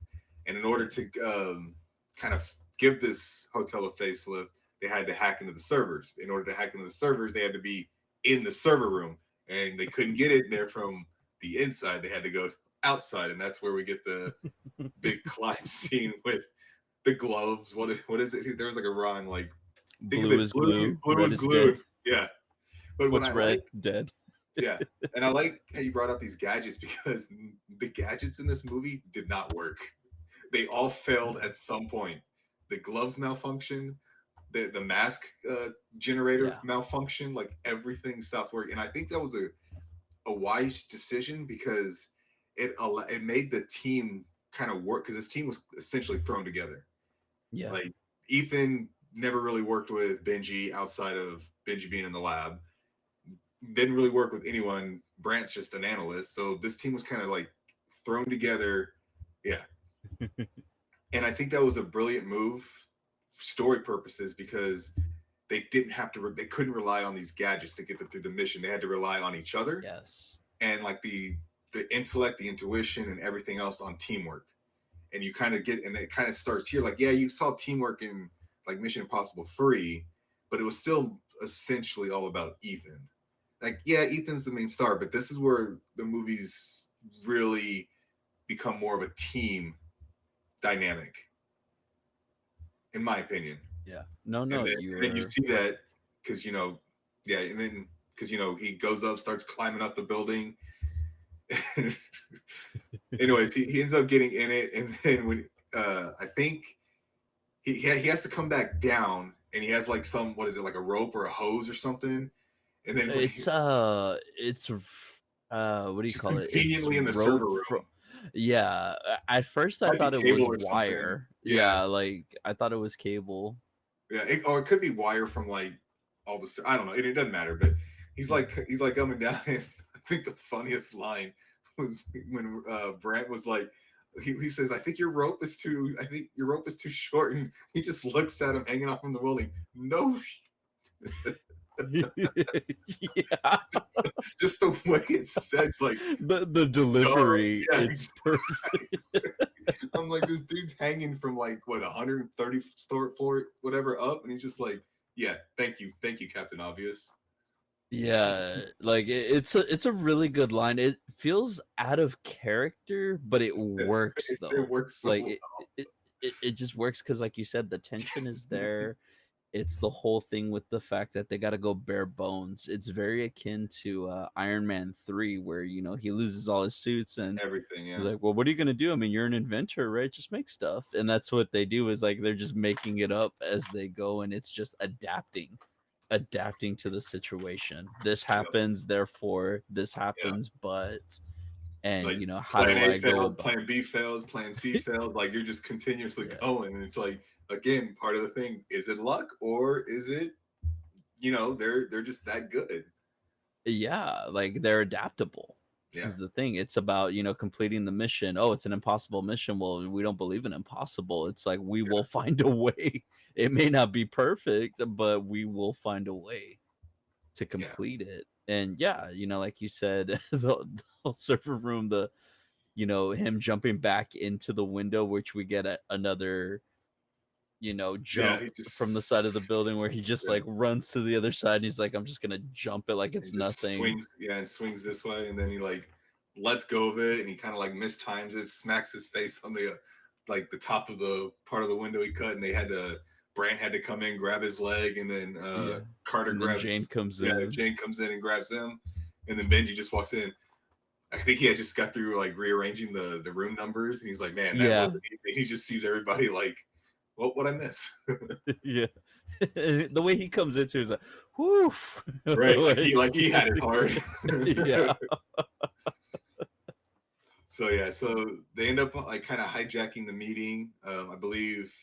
And in order yeah. to kind of give this hotel a facelift, they had to hack into the servers. In order to hack into the servers, they had to be in the server room, and they couldn't get it in there from the inside. They had to go outside, and that's where we get the big climb scene with the gloves. What is it? There was like a rhyme like think of Blue it is glue, blue red is is dead. glue. Yeah. But when I What's like red? Dead. yeah. And I like how you brought out these gadgets because the gadgets in this movie did not work. They all failed at some point. The gloves malfunction, the mask generator Yeah. malfunction, like everything stopped working. And I think that was a wise decision because it made the team kind of work because this team was essentially thrown together. Yeah. Like Ethan never really worked with Benji outside of Benji being in the lab, didn't really work with anyone. Brant's just an analyst, so this team was kind of like thrown together. Yeah, and I think that was a brilliant move, story purposes, because they didn't have to. They couldn't rely on these gadgets to get them through the mission. They had to rely on each other Yes. and like the intellect, the intuition, and everything else on teamwork. And you kind of get, and it kind of starts here. Like, yeah, you saw teamwork in like Mission Impossible 3, but it was still essentially all about Ethan. Like, yeah, Ethan's the main star, but this is where the movies really become more of a team dynamic, in my opinion. Yeah. No, And no, then you you're see right. that because yeah, and then because he goes up, starts climbing up the building. Anyways, he ends up getting in it, and then when I think he has to come back down, and he has like some what is it like a rope or a hose or something, and then when he What do you just call it? It's conveniently in the server rope room, from yeah. At first I might be thought it cable was or something. wire. Yeah, Yeah, like I thought it was cable. yeah, or it could be wire from like all the. I don't know. It doesn't matter. But Yeah. he's like coming down, and I think the funniest line was when Brant was like. He says, "I think your rope is too. I think your rope is too short." And he just looks at him hanging off from the railing. No, Yeah. just the way it says, like, The no, delivery, yeah. it's perfect. I'm like, this dude's hanging from like what 130 store floor, whatever, up, and he's just like, yeah, thank you, Captain Obvious. Yeah, like it's a really good line. It feels out of character, but it works It though. works so Like well. it just works because, like you said, the tension is there. It's the whole thing with the fact that they got to go bare bones. It's very akin to Iron Man 3, where he loses all his suits and Everything, he's yeah, like, "Well, what are you gonna do? I mean, you're an inventor, right? Just make stuff." And that's what they do is like they're just making it up as they go, and it's just adapting to the situation. This yep, happens, therefore this yeah. happens, but and Like how plan do A I go fails, about plan B fails, plan C fails. Like you're just continuously yeah. going, and it's like again, part of the thing: is it luck or is it they're just that good? Yeah, like they're adaptable Yeah, is the thing. It's about, completing the mission. Oh, it's an impossible mission. Well, we don't believe in impossible. It's like we will find a way. It may not be perfect, but we will find a way to yeah, complete it. And yeah, like you said, the whole server room, him jumping back into the window, which we get another Yeah, jump he from the just side of the building where he just yeah, like runs to the other side and he's like, I'm just gonna jump it like he it's just nothing. swings, yeah, and swings this way, and then he like lets go of it, and he kind of like mistimes it, smacks his face on the like the top of the part of the window he cut, and they had to Brand had to come in, grab his leg, and then Yeah. Carter And then Jane grabs, comes yeah, in. Jane comes in and grabs him, and then Benji just walks in. I think he had just got through like rearranging the room numbers, and he's like, "Man, that Yeah. wasn't easy." He just sees everybody like, "What I miss?" Yeah. The way he comes into is like, whoof. Right? Like he had it hard. Yeah. So yeah, so they end up like kind of hijacking the meeting. I believe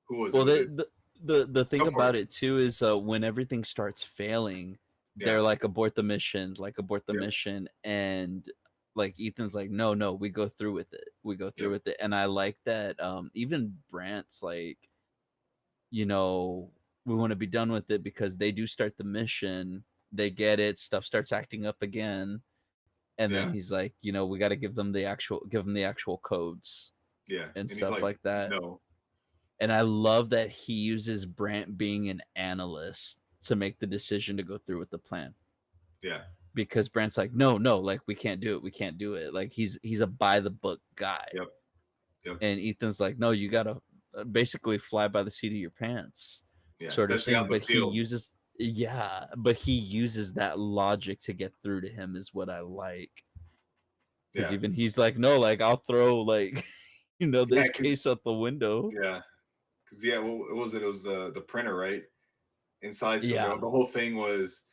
who was it? Well, Was it the go thing for it? about it too is when everything starts failing, Yeah, they're like abort the yep, mission, and like Ethan's like, no, no, we go through with it, yep, and I like that. Even Brant's like, you know, we want to be done with it because they do start the mission, they get it, stuff starts acting up again, and then yeah, he's like, we got to give them the actual codes yeah. and And he's stuff like, like that. no, And I love that he uses Brant being an analyst to make the decision to go through with the plan. yeah, Because Brant's like, no, no, like we can't do it. We can't do it. Like he's a by the book guy. yep, yep, And Ethan's like, no, you gotta basically fly by the seat of your pants, yeah. sort of Especially out thing. in the But he field. uses but he uses that logic to get through to him is what I like. Because Yeah, even he's like, no, like I'll throw like yeah, this case out the window. yeah, because yeah, what was it? It was the printer, right? Inside, so Yeah. the whole thing was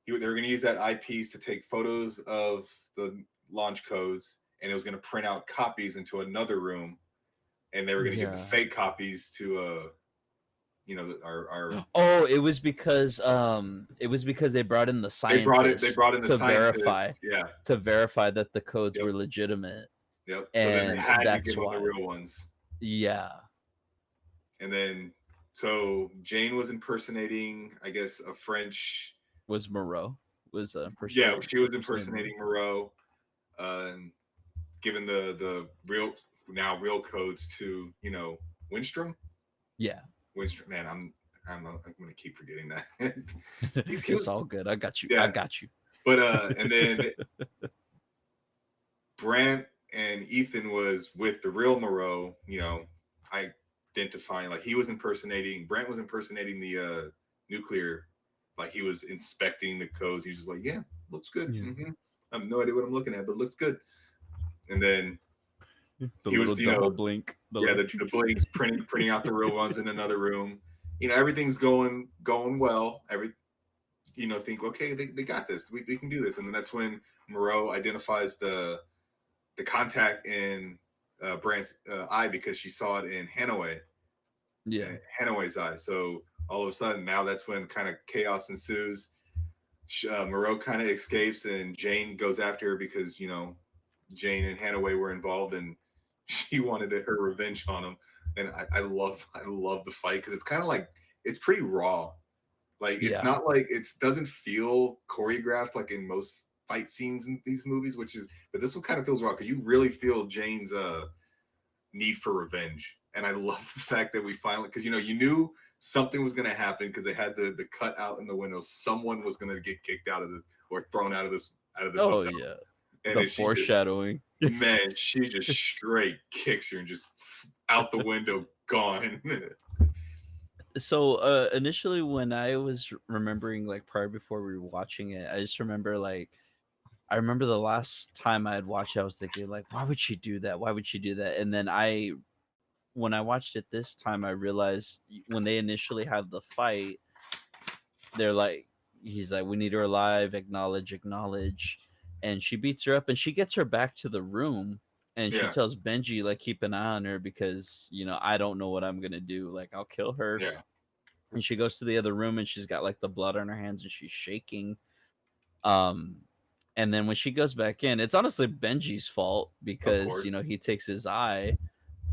they were going to use that eyepiece to take photos of the launch codes, and it was going to print out copies into another room, and they were going to give the Yeah. fake copies to our Oh, it was because they brought in the they scientists brought in the to verify scientists, yeah, that the codes yep, were legitimate, yep. So then they and had to that's give them the why. real ones, Yeah, and then so Jane was impersonating, I guess, a French. was Moreau was Yeah, impersonating she was impersonating Moreau. impersonating Moreau, and given the real now real codes to Winstrom. Yeah. Winstrom, man, I'm gonna keep forgetting that. He It's was, all good. I got you. I yeah, got you. but and then Brant and Ethan was with the real Moreau. Identifying like he was impersonating. Brant was impersonating the nuclear, like he was inspecting the codes. He was just like, yeah, looks good. Yeah. I have no idea what I'm looking at, but it looks good. And then The he little was, double blink. The yeah, little the blinks printing out the real ones in another room. Everything's going well. Think, okay, they got this. We can do this. And then that's when Moreau identifies the contact in Brand's eye, because she saw it in Yeah. Hanaway's eye. So all of a sudden now that's when kind of chaos ensues. Moreau kind of escapes, and Jane goes after her because Jane and Hanaway were involved, and she wanted her revenge on him. And I love the fight because it's kind of like it's pretty raw. Like it's Yeah. not like it doesn't feel choreographed like in most fight scenes in these movies, but this one kind of feels raw because you really feel Jane's need for revenge. And I love the fact that we finally, because you knew something was going to happen because they had the cut out in the window. Someone was going to get kicked out of this or thrown out of this Oh hotel. yeah. And The then foreshadowing. she just straight kicks her and just out the window, gone. So initially when I was remembering, like prior before we were watching it, I just remember like I remember the last time I had watched it, I was thinking like, why would she do that? Why would she do that? And then when I watched it this time, I realized when they initially have the fight, they're like, he's like, we need her alive, acknowledge, acknowledge. And she beats her up and she gets her back to the room, and she Yeah, tells Benji, like, keep an eye on her because, I don't know what I'm gonna do. Like, I'll kill her. yeah, And she goes to the other room and she's got like the blood on her hands and she's shaking. Um and then when she goes back in, it's honestly Benji's fault of because, course. he takes his eye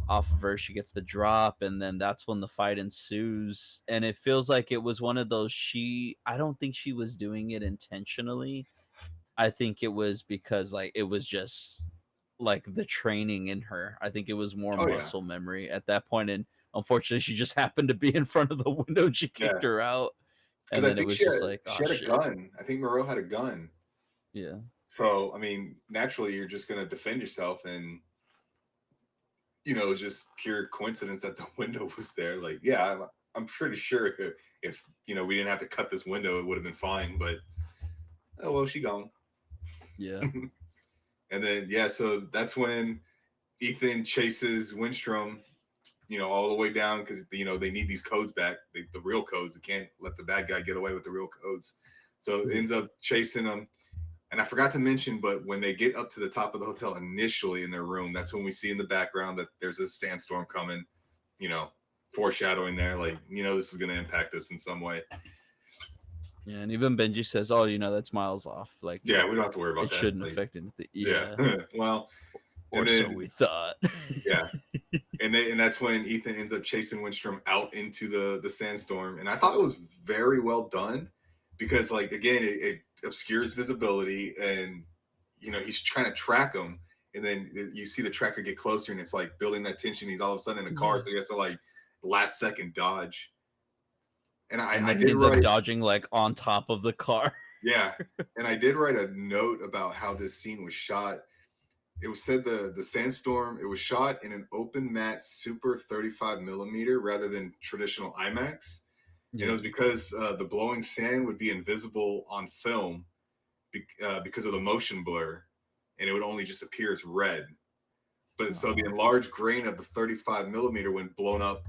off of her. She gets the drop, and then that's when the fight ensues. And it feels like it was one of those, I don't think she was doing it intentionally. I think it was because like it was just like the training in her. I think it was more Oh yeah, muscle memory at that point, and unfortunately, she just happened to be in front of the window and she kicked yeah. her out. Because And I then it think was just like, she oh had a shit, gun. I think Moreau had a gun. yeah, So I mean, naturally, you're just gonna defend yourself, and it's just pure coincidence that the window was there. Like, yeah, I'm pretty sure if we didn't have to cut this window, it would have been fine. But oh well, she gone. yeah, And then yeah, so that's when Ethan chases Windstrom, all the way down because they need these codes back, the real codes. They can't let the bad guy get away with the real codes. So it yeah. ends up chasing them. And I forgot to mention, but when they get up to the top of the hotel initially in their room, that's when we see in the background that there's a sandstorm coming, you know, foreshadowing there, like, this is going to impact us in some way. Yeah, and even Benji says, "Oh, that's miles off. Like, Yeah, we don't have to worry about it that. shouldn't Like, affect anything." yeah. Yeah, Well, or and so we then, thought. yeah. And that's when Ethan ends up chasing Windstrom out into the sandstorm. And I thought it was very well done because, like, again, it obscures visibility, and he's trying to track him, and then you see the tracker get closer, and it's like building that tension. He's all of a sudden in a car, Yeah, so he has to like last second dodge. And I, and I then he did ends up write, dodging like on top of the car. yeah, and I did write a note about how this scene was shot. It was said the sandstorm, it was shot in an open matte super 35 millimeter rather than traditional IMAX, and it Yeah. was because the blowing sand would be invisible on film because of the motion blur, and it would only just appear as red. But so the Oh, enlarged grain of the 35 millimeter, when blown up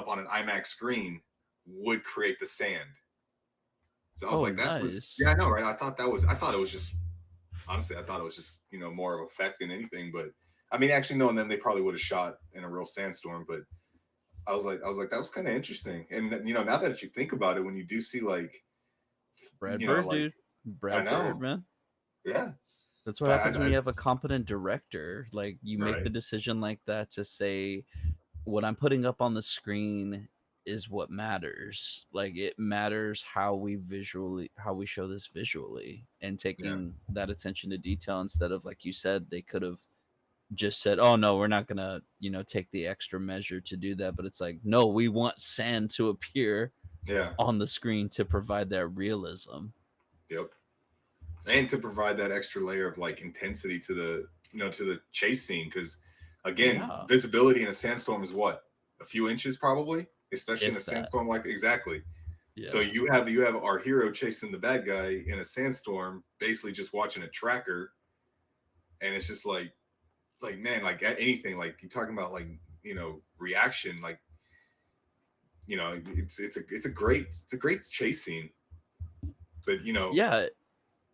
on an IMAX screen, would create the sand. So I was oh, like, that was, nice. yeah, I know, right? I thought it was just, honestly, I thought it was just, more of effect than anything. But I mean, actually, no, and then they probably would have shot in a real sandstorm. But that was kind of interesting. And now that you think about it, when you do see like, Brad Bird, like, dude. I Brad Bird, know, man. yeah. That's what So happens when I you have a competent director. Like, you make right, the decision like that to say, what I'm putting up on the screen is what matters. Like, it matters how we show this visually, and yeah, taking that attention to detail instead of, like you said, they could have just said, "Oh no, we're not gonna, take the extra measure to do that." But it's like, no, we want sand to appear yeah, on the screen to provide that realism. yep. And to provide that extra layer of like intensity to the chase scene, because again, Yeah, visibility in a sandstorm is what, a few inches probably, especially in a if that. sandstorm, like, exactly. So Yeah. you have our hero chasing the bad guy in a sandstorm, basically just watching a tracker, and it's just like man, like at anything, like you're talking about, like, reaction, like, it's a great chase scene. But Yeah,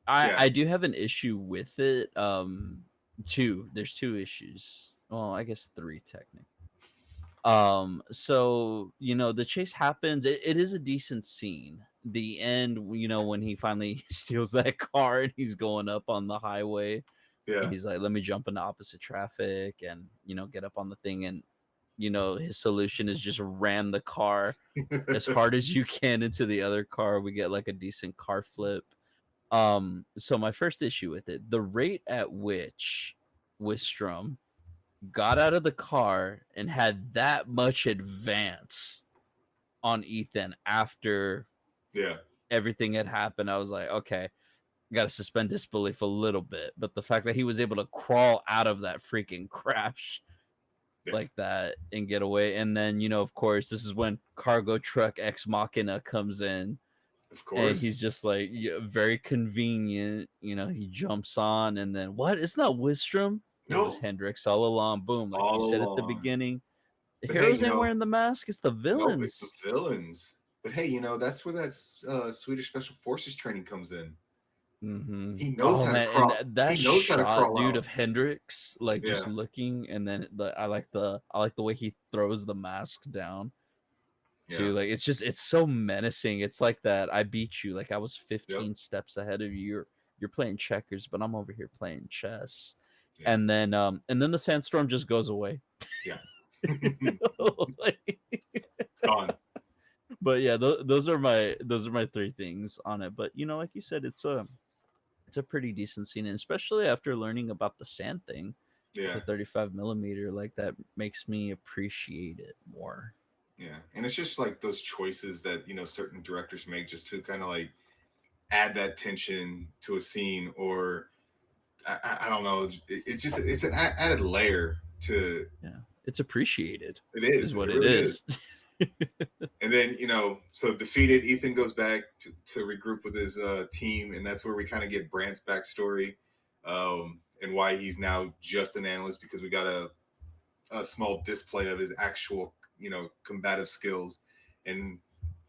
I yeah, I do have an issue with it. Two. There's two issues. Well, I guess three technically. So the chase happens. It is a decent scene. The end, when he finally steals that car and he's going up on the highway, and yeah. he's like, "Let me jump into opposite traffic and get up on the thing." And his solution is just ram the car as hard as you can into the other car. We get like a decent car flip. So my first issue with it, the rate at which Wistrom got out of the car and had that much advance on Ethan after Yeah, everything had happened, I was like, okay, got to suspend disbelief a little bit. But the fact that he was able to crawl out of that freaking crash yeah, like that and get away, and then of course, this is when Cargo Truck Ex Machina comes in, of and course. he's just like, yeah, very convenient. He jumps on, and then what? It's not Wistrom. It was No, Hendrix all along. Boom, like you all said at the along. beginning. The But hey, heroes ain't wearing the mask. It's the nope, it's the villains. villains. But hey, that's where that Swedish Special Forces training comes in. Mm-hmm. He knows Oh how to man, and crawl. that He knows how to shot, crawl dude, out. of Hendrix, like just Yeah, looking, and then I like the way he throws the mask down yeah, too. Like, it's so menacing. It's like that. I beat you. Like, I was yep, 15 steps ahead of you. You're playing checkers, but I'm over here playing chess. yeah, And then the sandstorm just goes away. yeah. Like, Gone. but yeah, those are my three things on it. But like you said, it's it's a pretty decent scene, and especially after learning about the sand thing with Yeah, the 35 millimeter, like that makes me appreciate it more. yeah, and it's just like those choices that certain directors make just to kind of like add that tension to a scene, or I don't know. It's just it's an added layer to Yeah, it's appreciated, it. is Is what it it really is? is. And then so defeated, Ethan goes back to regroup with his team, and that's where we kind of get Brant's backstory, and why he's now just an analyst, because we got a small display of his actual combative skills. And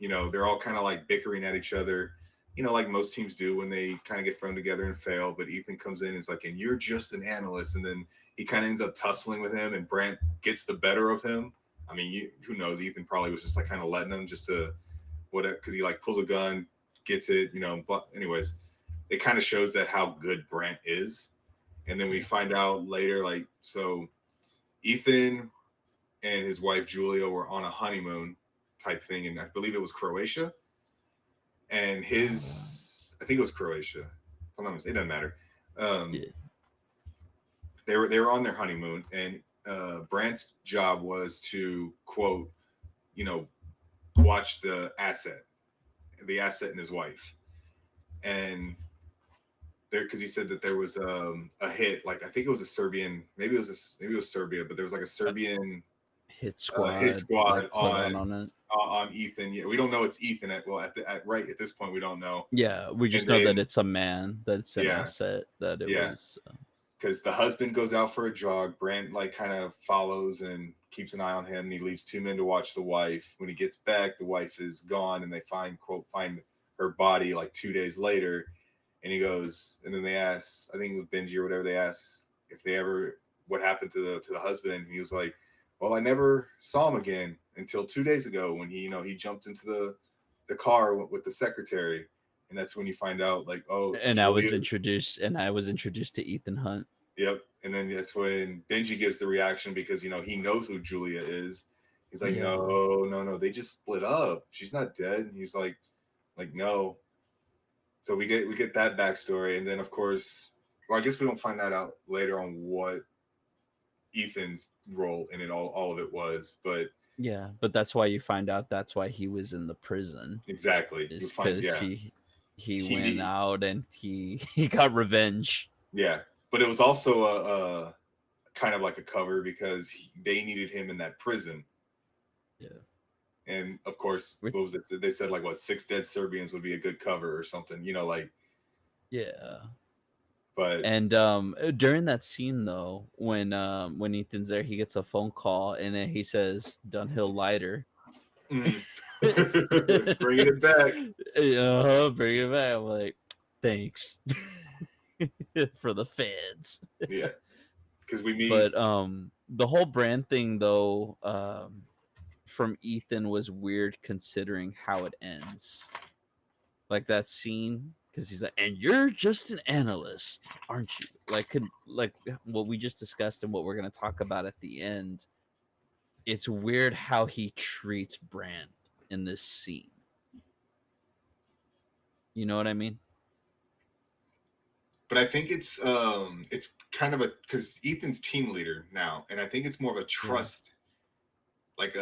they're all kind of like bickering at each other, like most teams do when they kind of get thrown together and fail. But Ethan comes in and is like, and you're just an analyst. And then he kind of ends up tussling with him, and Brant gets the better of him. I mean, who knows? Ethan probably was just like kind of letting him just to whatever, because he like pulls a gun, gets it, but anyways, it kind of shows that how good Brant is. And then we Yeah. find out later, like, so Ethan and his wife Julia were on a honeymoon type thing, and I believe it was Croatia. And Uh, I think it was Croatia. If I'm not mistaken, it doesn't matter. Um, yeah. they were on their honeymoon, and Brant's job was to quote, you know, watch the asset and his wife, and there, because he said that there was a hit, like I think it was a Serbian, maybe it was Serbia, but there was like a A Serbian hit hit squad like squad put on it. on Ethan. Yeah, we don't know it's Ethan right at this point. We don't know, Yeah, we and just know that then it's a man, that it's an yeah, asset, that it yeah, was. because the husband goes out for a jog. Brant like kind of follows and keeps an eye on him, and he leaves two men to watch the wife. When he gets back, the wife is gone, and they find her body like 2 days later. And he goes, and then they ask, I think it was Benji or whatever. They asked if they ever what happened to the husband. And he was like, well, I never saw him again until 2 days ago when he jumped into the car with the secretary. And that's when you find out, like, oh, And Julia. I was introduced to Ethan Hunt. Yep. And then that's when Benji gives the reaction, because he knows who Julia is. He's like, Yeah. no, no, no, they just split up. She's not dead. And he's like no. So we get that backstory, and then of course, well, I guess we don't find that out later on what Ethan's role in it all of it was, but Yeah, but that's why you find out that's why he was in the prison, exactly, you is find, because yeah, he he went need, out and he got revenge. yeah, but it was also a kind of like a cover, because they needed him in that prison. Yeah. And of course, Which, what was it? They said like what, six dead Serbians would be a good cover or something, like. yeah. But And during that scene though, when Ethan's there, he gets a phone call and then he says Dunhill lighter. mm, bringing it back, Bring it back. I'm like, thanks for the fans. yeah, because we meet, But the whole brand thing though, from Ethan was weird considering how it ends. Like that scene, because he's like, and you're just an analyst, aren't you? Like what we just discussed and what we're gonna talk about at the end. It's weird how he treats Brand in this scene. You know what I mean? but I think it's kind of a, because Ethan's team leader now, and I think it's more of a Yeah. trust. Like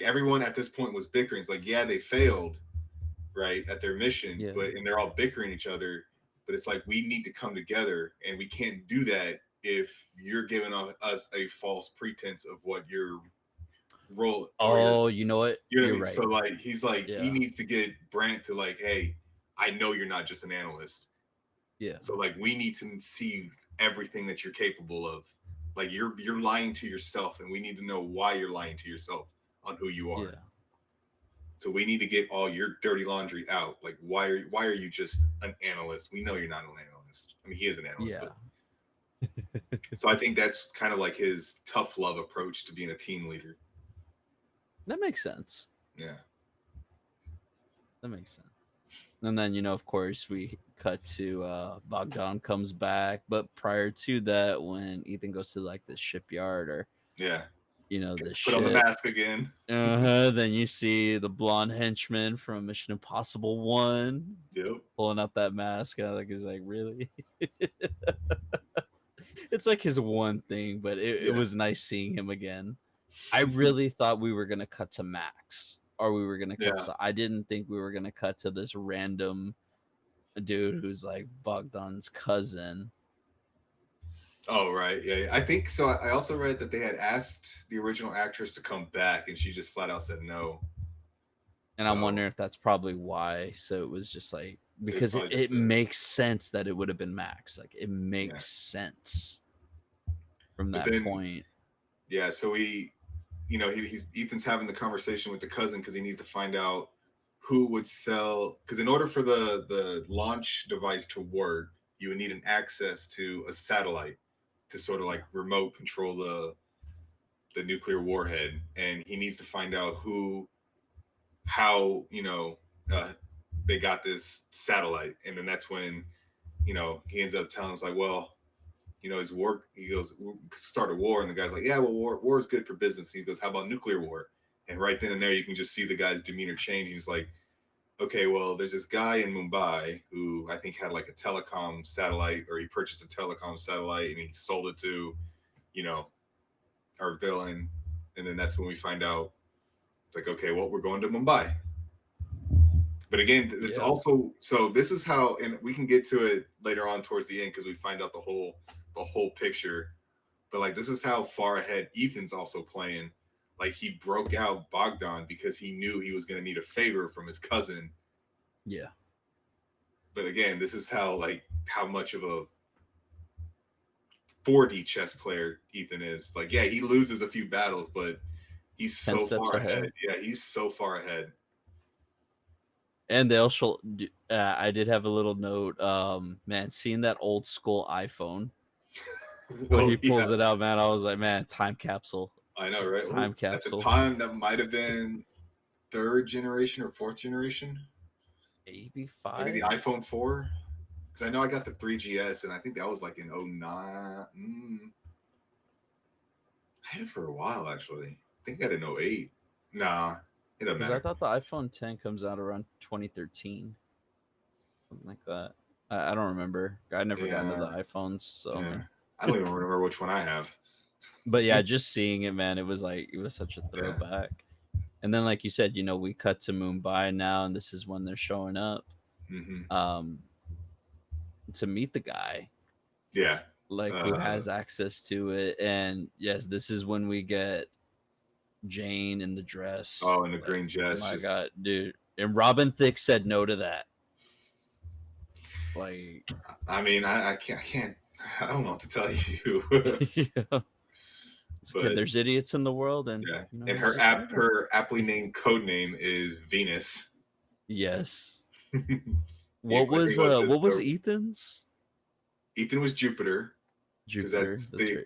everyone at this point was bickering. It's like, yeah, they failed right at their mission, Yeah. but and they're all bickering each other. But it's like, we need to come together, and we can't do that if you're giving us a false pretense of what your role or your, Oh, you know what? you know what I You're mean. So right. like he Yeah. needs to get Brant to like, hey, I know you're not just an analyst. Yeah. So like we need to see everything that you're capable of. Like you're lying to yourself, and we need to know why you're lying to yourself on who you are. Yeah. So we need to get all your dirty laundry out. Like why are you just an analyst? We know you're not an analyst. I mean, he is an analyst, Yeah. but so I think that's kind of like his tough love approach to being a team leader. That makes sense. Yeah. That makes sense. And then, of course, we cut to Bogdan comes back. But prior to that, when Ethan goes to like the shipyard or Yeah. the Put on the shit. mask again. Then you see the blonde henchman from Mission Impossible 1 Yep. pulling out that mask. And he's like, really? It's like his one thing, but it Yeah. was nice seeing him again. I really thought we were gonna cut to Max, or we were gonna cut Yeah. to. I didn't think we were gonna cut to this random dude who's like Bogdan's cousin. Oh right, yeah, yeah. I think so. I also read that they had asked the original actress to come back, and she just flat out said no. And I'm So wondering if that's probably why. So it was just like it's because it, probably just it makes sense that it would have been Max. Like it yeah. makes sense from But that then point. yeah, so he's Ethan's having the conversation with the cousin because he needs to find out who would sell. Because in order for the launch device to work, you would need an access to a satellite to sort of like Yeah. remote control the nuclear warhead, and he needs to find out how uh, they got this satellite, and then that's when he ends up telling us like, well, his war. He goes, start a war, and the guy's like, yeah, well, war is good for business. He goes, how about nuclear war? And right then and there, you can just see the guy's demeanor change. He's like, okay, well, there's this guy in Mumbai who I think had like a telecom satellite, or he purchased a telecom satellite and he sold it to, you know, our villain. And then that's when we find out it's like, okay, well, we're going to Mumbai. But again, it's Yeah. also so this is how, and we can get to it later on towards the end because we find out the whole picture. But like this is how far ahead Ethan's also playing. Like he broke out Bogdan because he knew he was going to need a favor from his cousin. Yeah. But again, this is how much of a 4D chess player Ethan is. Like, yeah, he loses a few battles, but he's 10 so steps far ahead. ahead. Yeah, he's so far ahead. And they also, I did have a little note. Man, seeing that old school iPhone when Oh he yeah, pulls it out, man, I was like, man, time capsule, I know, right? time At the capsule. time, that might have been third generation or fourth generation. Maybe Maybe the 5. iPhone 4. Because I know I got the 3GS, and I think that was like in '09. I had it for a while, actually. I think I got it in '08. Nah, it doesn't Because I matter. thought the iPhone 10 comes out around 2013, something like that. I don't remember. I never got into Yeah, the iPhones, so I yeah. mean, I don't even remember which one I have. but yeah, just seeing it, man, it was such a Yeah. throwback. And then, like you said, we cut to Mumbai now, and this is when they're showing up Hmm. um, to meet the guy, Yeah. like who Uh, has access to it. And yes, this is when we get Jane in the dress. oh, and the Like, green Jess my just. God, dude. And Robin Thicke said no to that. Like, I mean, I can't. I can't. I don't know what to tell you. yeah. It's okay. But There's idiots in the world, and yeah, you know and he's just one of them. her aptly named code name is Venus. Yes. The equivalent was What was Ethan's? Ethan was Jupiter because Jupiter. that's That's the right.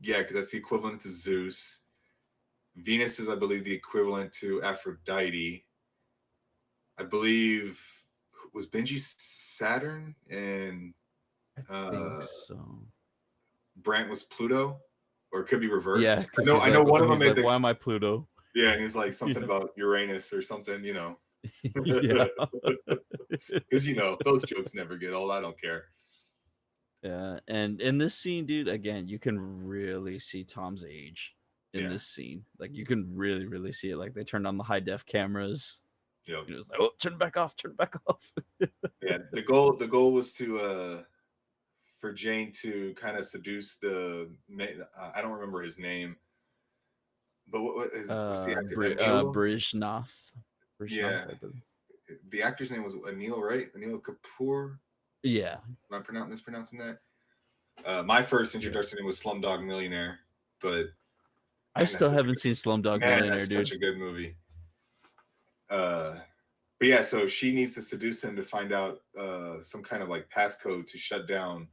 yeah because that's the equivalent to Zeus. Venus is, I believe, the equivalent to Aphrodite. I believe was Benji Saturn and I think uh, so. Brant was Pluto, or it could be Yeah, reversed. I because know. I know one of them he's made like, the why am I Pluto? yeah, and he's like something Yeah. about Uranus or something, Yeah. because those jokes never get old. I don't care. Yeah. And in this scene, dude, again, you can really see Tom's age in Yeah, this scene. Like you can really, really see it. Like they turned on the high def cameras. yep, It was like, oh, turn back off, turn back off. yeah. The goal was to for Jane to kind of seduce I don't remember his name, but what's the actor? Anil. Brijnath. Yeah, Brijnath, I believe. the actor's name was Anil, right? Anil Kapoor. Yeah. Am I mispronouncing that? My first Yeah. introduction to him was Slumdog Millionaire, but I man, that's still such a haven't seen Slumdog man, Millionaire, that's such dude. a good movie. Uh, but yeah, so she needs to seduce him to find out some kind of like passcode to shut down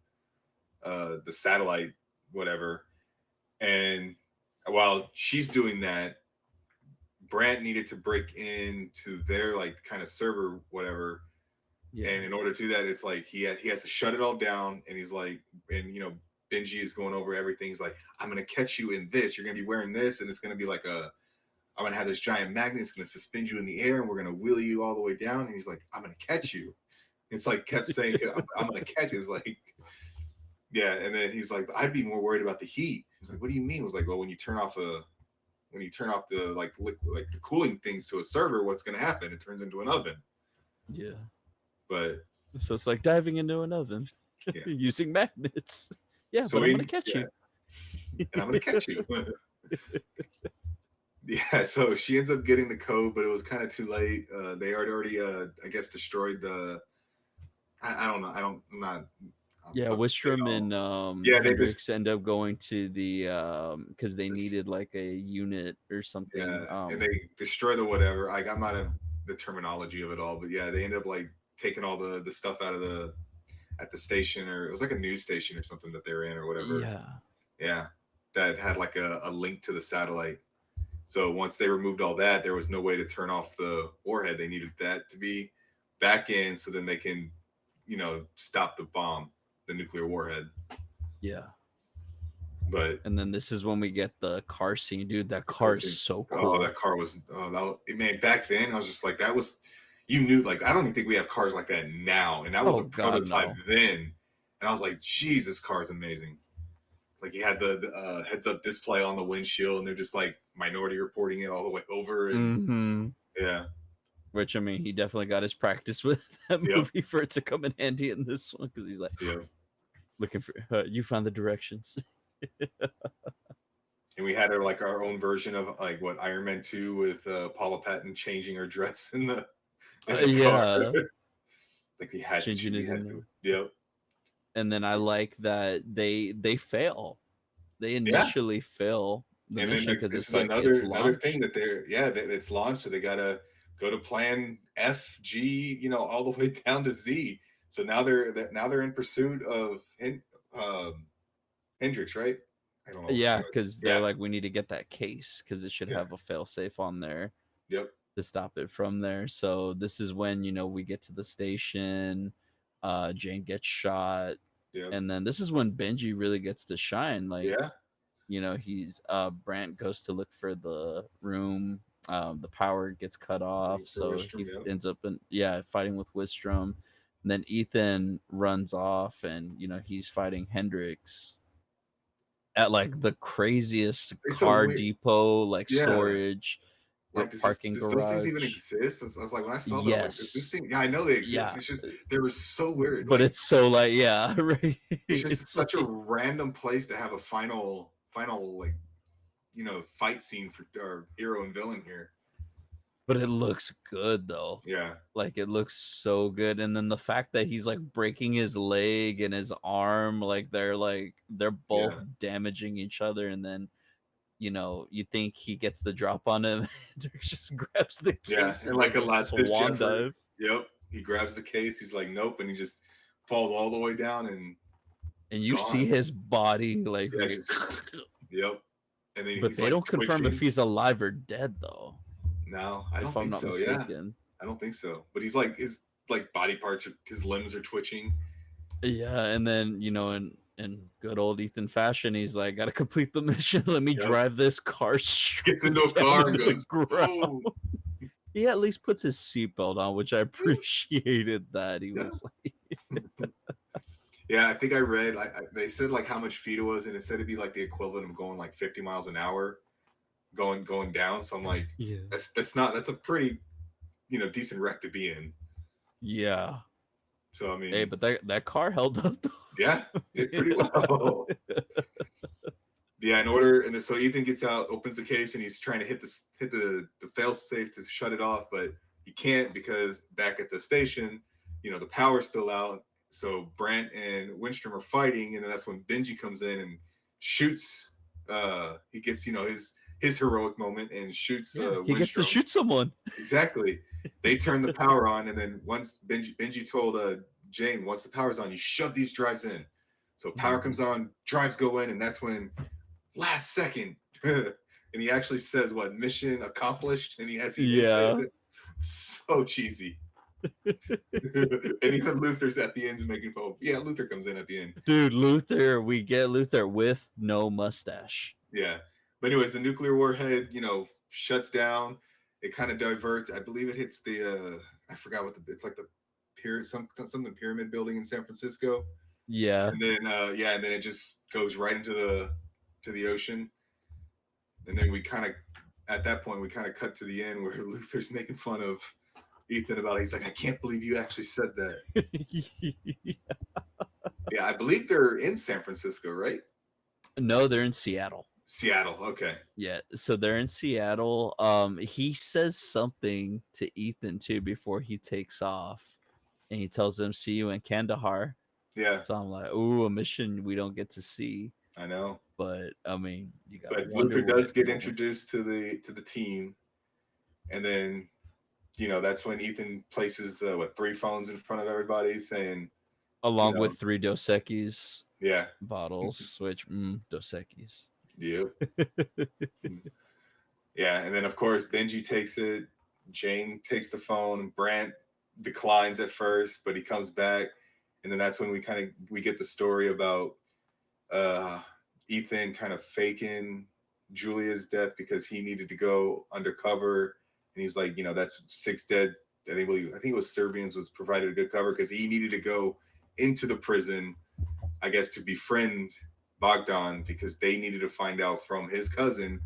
the satellite, whatever. And while she's doing that, Brant needed to break into their like kind of server, whatever. Yeah. And in order to do that, it's like he has to shut it all down, and he's like, and Benji is going over everything. He's like, I'm gonna catch you in this. You're gonna be wearing this, and it's gonna be like a. I'm gonna have this giant magnet. It's gonna suspend you in the air, and we're gonna wheel you all the way down. And he's like, I'm gonna catch you. It's like kept saying, I'm gonna catch you. It's like, yeah. And then he's like, I'd be more worried about the heat. He's like, what do you mean? I was like, well, when you turn off the like the cooling things to a server, what's gonna happen? It turns into an oven. Yeah. But So it's like diving into an oven yeah. using magnets. Yeah, So but I'm gonna catch yeah, you. and I'm gonna catch you. Yeah, so she ends up getting the code, but it was kind of too late. They had already, I guess, destroyed the. I don't know. I'm not Yeah, up to date Wistrom all. and Yeah, they just Hendrix end up going to the because they this, needed like a unit or something. yeah, and they destroy the whatever. Like I'm not in the terminology of it all, but yeah, they ended up like taking all the stuff out of the at the station, or it was like a news station or something that they were in or whatever. Yeah. Yeah, that had like a link to the satellite. So once they removed all that, there was no way to turn off the warhead. They needed that to be back in, so then they can, stop the bomb, the nuclear warhead. Yeah. But And then this is when we get the car scene, dude. That the car car is scene, so oh, cool. that car was, oh, man, back then I was just like, that was, you knew, like, I don't even think we have cars like that now. And that was Oh a god, prototype no. then. And I was like, geez, this car is amazing. Like, you had the heads up display on the windshield, and they're just like minority reporting it all the way over. And Mm-hmm. yeah, Which I mean, he definitely got his practice with that yep, movie for it to come in handy in this one because he's like yep. looking for you found the directions. And we had our own version of like what Iron Man 2 with Paula Patton changing her dress in the car. Yeah, Like we had to changing we is had in to there. yep. And then I like that they fail. They Yeah. initially fail the And then mission because this it's is like it's another thing launched. that that it's launched, so they gotta go to plan F, G, all the way down to Z. So now they're in pursuit of um, Hendrix, right? I don't know what the Yeah, name of it. because they're Yeah, like, we need to get that case because it should yeah, have a failsafe on there yep, to stop it from there. So this is when we get to the station. Jane gets shot, yep, and then this is when Benji really gets to shine. Like yeah. he's Brant goes to look for the room. The power gets cut off, For so Wistrom, he yep. ends up fighting with Wistrom. And then Ethan runs off, and he's fighting Hendrix at like the craziest It's a car weird, depot, like yeah. storage, Like, parking does those things even garage. exist? I was like, when I saw that, I'm like, does this Yes, thing? Yeah, I know they exist. yeah, It's just they were so weird. but Like, it's so like yeah, right. it's just It's such a like, random place to have a final like fight scene for our hero and villain here. but it looks good though. Yeah, Like it looks so good, and then the fact that he's like breaking his leg and his arm, they're both yeah, damaging each other, and then you think he gets the drop on him, and just grabs the yeah. case And and like does a a last ditch swan effort. dive. Yep, he grabs the case. He's like, nope, and he just falls all the way down and And you see gone. his body like Yeah, just yep. And then but he's they like don't confirm if twitching. he's alive or dead though, No, I if don't I'm think not so. Yeah, mistaken. I don't think so. But he's like his body parts, his limbs are twitching. Yeah, and then in good old Ethan fashion, he's like, "Gotta complete the mission. Let me Yep. drive this car Gets into a straight down car and into the goes ground." boom. He at least puts his seatbelt on, which I appreciated. That he Yeah. was like, Yeah, I think I read. They said like how much feet it was, and it said it'd be like the equivalent of going like 50 miles an hour, going down. So I'm like, "Yeah, that's a pretty decent wreck to be in. yeah." So I Hey, mean, but that car held up yeah, though. did pretty well. Yeah, in order, and then, so Ethan gets out, opens the case, and he's trying to hit the fail safe to shut it off, but he can't because back at the station, the power's still out. So Brant and Winstrom are fighting, and then that's when Benji comes in and shoots. He gets his heroic moment and shoots Yeah, he gets to Winstrom. shoot someone. Exactly. They turn the power on, and then once Benji told Jane, once the power's on, you shove these drives in. So power Mhm. comes on, drives go in, and that's when last second. And he actually says, what, mission accomplished? And he hits Yeah, it. So cheesy. And even Luther's at the end making fun. Yeah, Luther comes in at the end. Dude, Luther, we get Luther with no mustache. Yeah. But anyways, the nuclear warhead, shuts down. It kind of diverts. I believe it hits I forgot what it's like the pyramid, something pyramid building in San Francisco. Yeah. And then and then it just goes right into the ocean. And then we kind of at that point we kind of cut to the end where Luther's making fun of Ethan about it. He's like, I can't believe you actually said that. Yeah, I believe they're in San Francisco, right? No, they're in Seattle. Seattle. Okay. Yeah, so they're in Seattle. He says something to Ethan too before he takes off, and he tells him, "See you in Kandahar." Yeah, So I'm like, "Ooh, a mission we don't get to see." I know. But I mean, you gotta But wonder Luther what does get moment, introduced to the team, and then that's when Ethan places three phones in front of everybody, saying, you along know, with 3 Dos Equis yeah, bottles, which Dos Equis. yep, yeah, and then of course Benji takes it, Jane takes the phone, Brant declines at first, but he comes back, and then that's when we get the story about uh, Ethan kind of faking Julia's death because he needed to go undercover, and he's like, that's six dead. I think it was Serbians was provided a good cover because he needed to go into the prison, I guess, to befriend Bogdan because they needed to find out from his cousin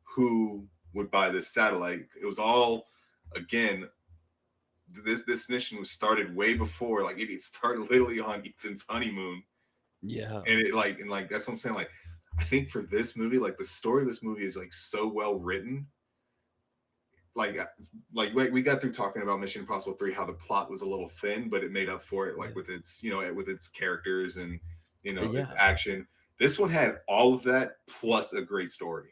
who would buy this satellite. It was all again. This mission was started way before, like it started literally on Ethan's honeymoon, Yeah, and that's what I'm saying. Like, I think for this movie, like the story of this movie is like so well written. Like, we got through talking about Mission Impossible 3, how the plot was a little thin, but it made up for it, like yeah, with its characters and its yeah. action. This one had all of that plus a great story,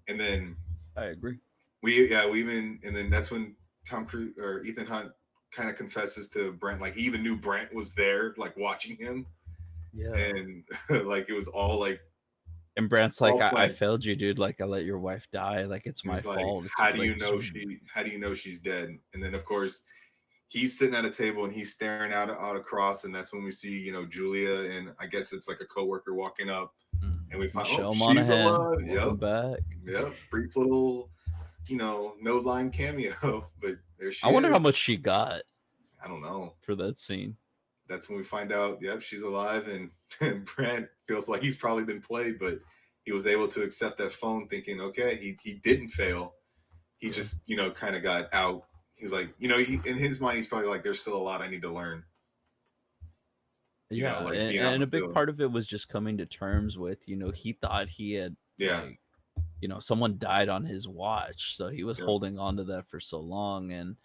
and then I agree. we even and then that's when Tom Cruise or Ethan Hunt kind of confesses to Brent, like he even knew Brent was there, like watching him, Yeah. and like it was all like And Brant's like, all I planned. failed you, dude. Like, I let your wife die. Like, it's And my he's like, fault. It's how do like, you just know she's dead? And then of course he's sitting at a table and he's staring out across, and that's when we see Julia and I guess it's like a coworker walking up, and we find, oh, Michelle she's Monaghan. alive. Yep, Welcome back. yep. Brief little no line cameo, but there I she wonder how is. much she got I don't know. for that scene. That's when we find out, yep, she's alive, and Brent feels like he's probably been played, but he was able to accept that phone, thinking, okay, he didn't fail. He Yeah. just kind of got out. He's like, in his mind, he's probably like, there's still a lot I need to learn. Yeah, Like being out and in a the big field. part of it was just coming to terms with, he thought he had Yeah, like, someone died on his watch, so he was yep, holding on to that for so long, and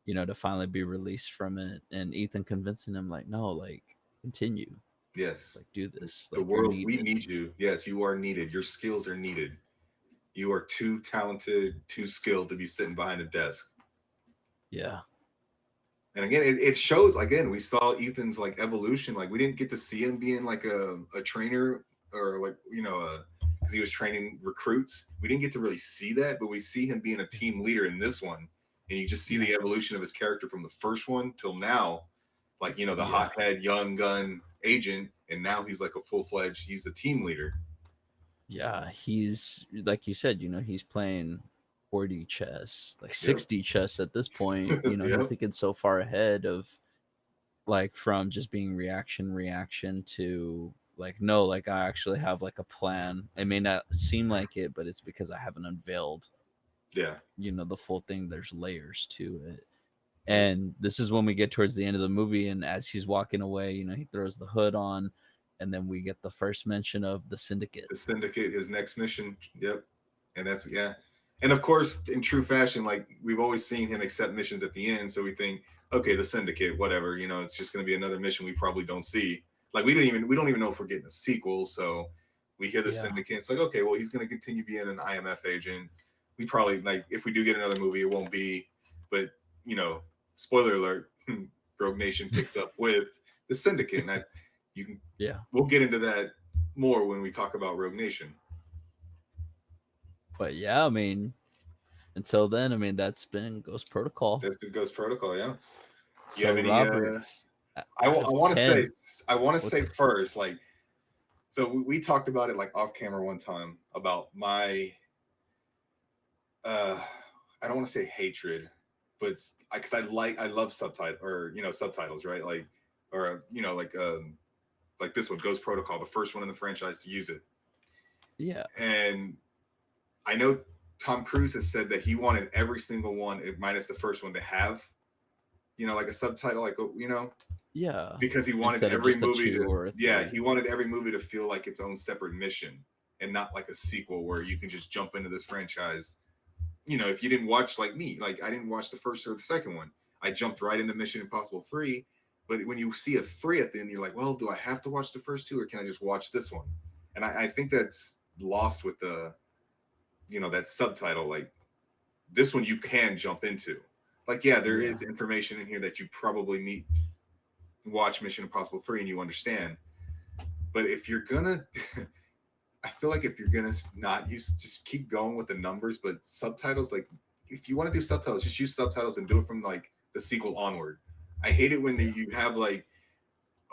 to finally be released from it, and Ethan convincing him like, no, like continue, yes. like do this, The like you're world, we needed. need you. Yes, you are needed. Your skills are needed. You are too talented, too skilled to be sitting behind a desk. Yeah, And again, it shows. Again, we saw Ethan's like evolution. Like we didn't get to see him being like a trainer or like because he was training recruits. We didn't get to really see that, but we see him being a team leader in this one, and you just see yeah, the evolution of his character from the first one till now. Like the yeah, hothead young gun agent, and now he's like a full fledged. He's a team leader. yeah. He's like you said, he's playing 40 chess, like Yep. 60 chess at this point. He's Yep. thinking so far ahead of, like, from just being reaction to, like, no, like I actually have like a plan. It may not seem like it, but it's because I haven't unveiled Yeah. the full thing. There's layers to it. Yep. And this is when we get towards the end of the movie, and as he's walking away, he throws the hood on, and then we get the first mention of the syndicate. The syndicate, his next mission. Yep. And that's yeah. And of course, in true fashion, like we've always seen him accept missions at the end, so we think, okay, the syndicate, whatever, it's just going to be another mission we probably don't see. Like we don't even know if we're getting a sequel. So we hear the Yeah, syndicate. It's like, okay, well, he's going to continue being an IMF agent. We probably like if we do get another movie, it won't be. But spoiler alert: Rogue Nation picks up with the syndicate, and you can yeah. we'll get into that more when we talk about Rogue Nation. But yeah, I mean, Until then, I mean, that's been Ghost Protocol. That's been Ghost Protocol. Yeah. You So have any? Robert, I out of want to say 10, I want to say what's first, like, so we talked about it like off camera one time about my uh I don't want to say hatred, but because I love subtitle or subtitles, right? Like, or like this one, Ghost Protocol, the first one in the franchise to use it. yeah, And I know Tom Cruise has said that he wanted every single one, minus the first one, to have like a subtitle, like yeah, because he wanted instead of every just a movie two to, or a yeah, three. he wanted every movie to feel like its own separate mission and not like a sequel where you can just jump into this franchise. If you didn't watch, like me, like I didn't watch the first or the second one, I jumped right into Mission Impossible 3. But when you see a 3 at the end, you're like, well, do I have to watch the first two or can I just watch this one? And I think that's lost with the that subtitle. Like, this one you can jump into. Like, yeah, there Yeah, is information in here that you probably need watch Mission Impossible 3 and you understand. But if you're gonna I feel like if you're gonna not use, just keep going with the numbers, but subtitles, like, if you want to do subtitles, just use subtitles and do it from like the sequel onward. I hate it when you have like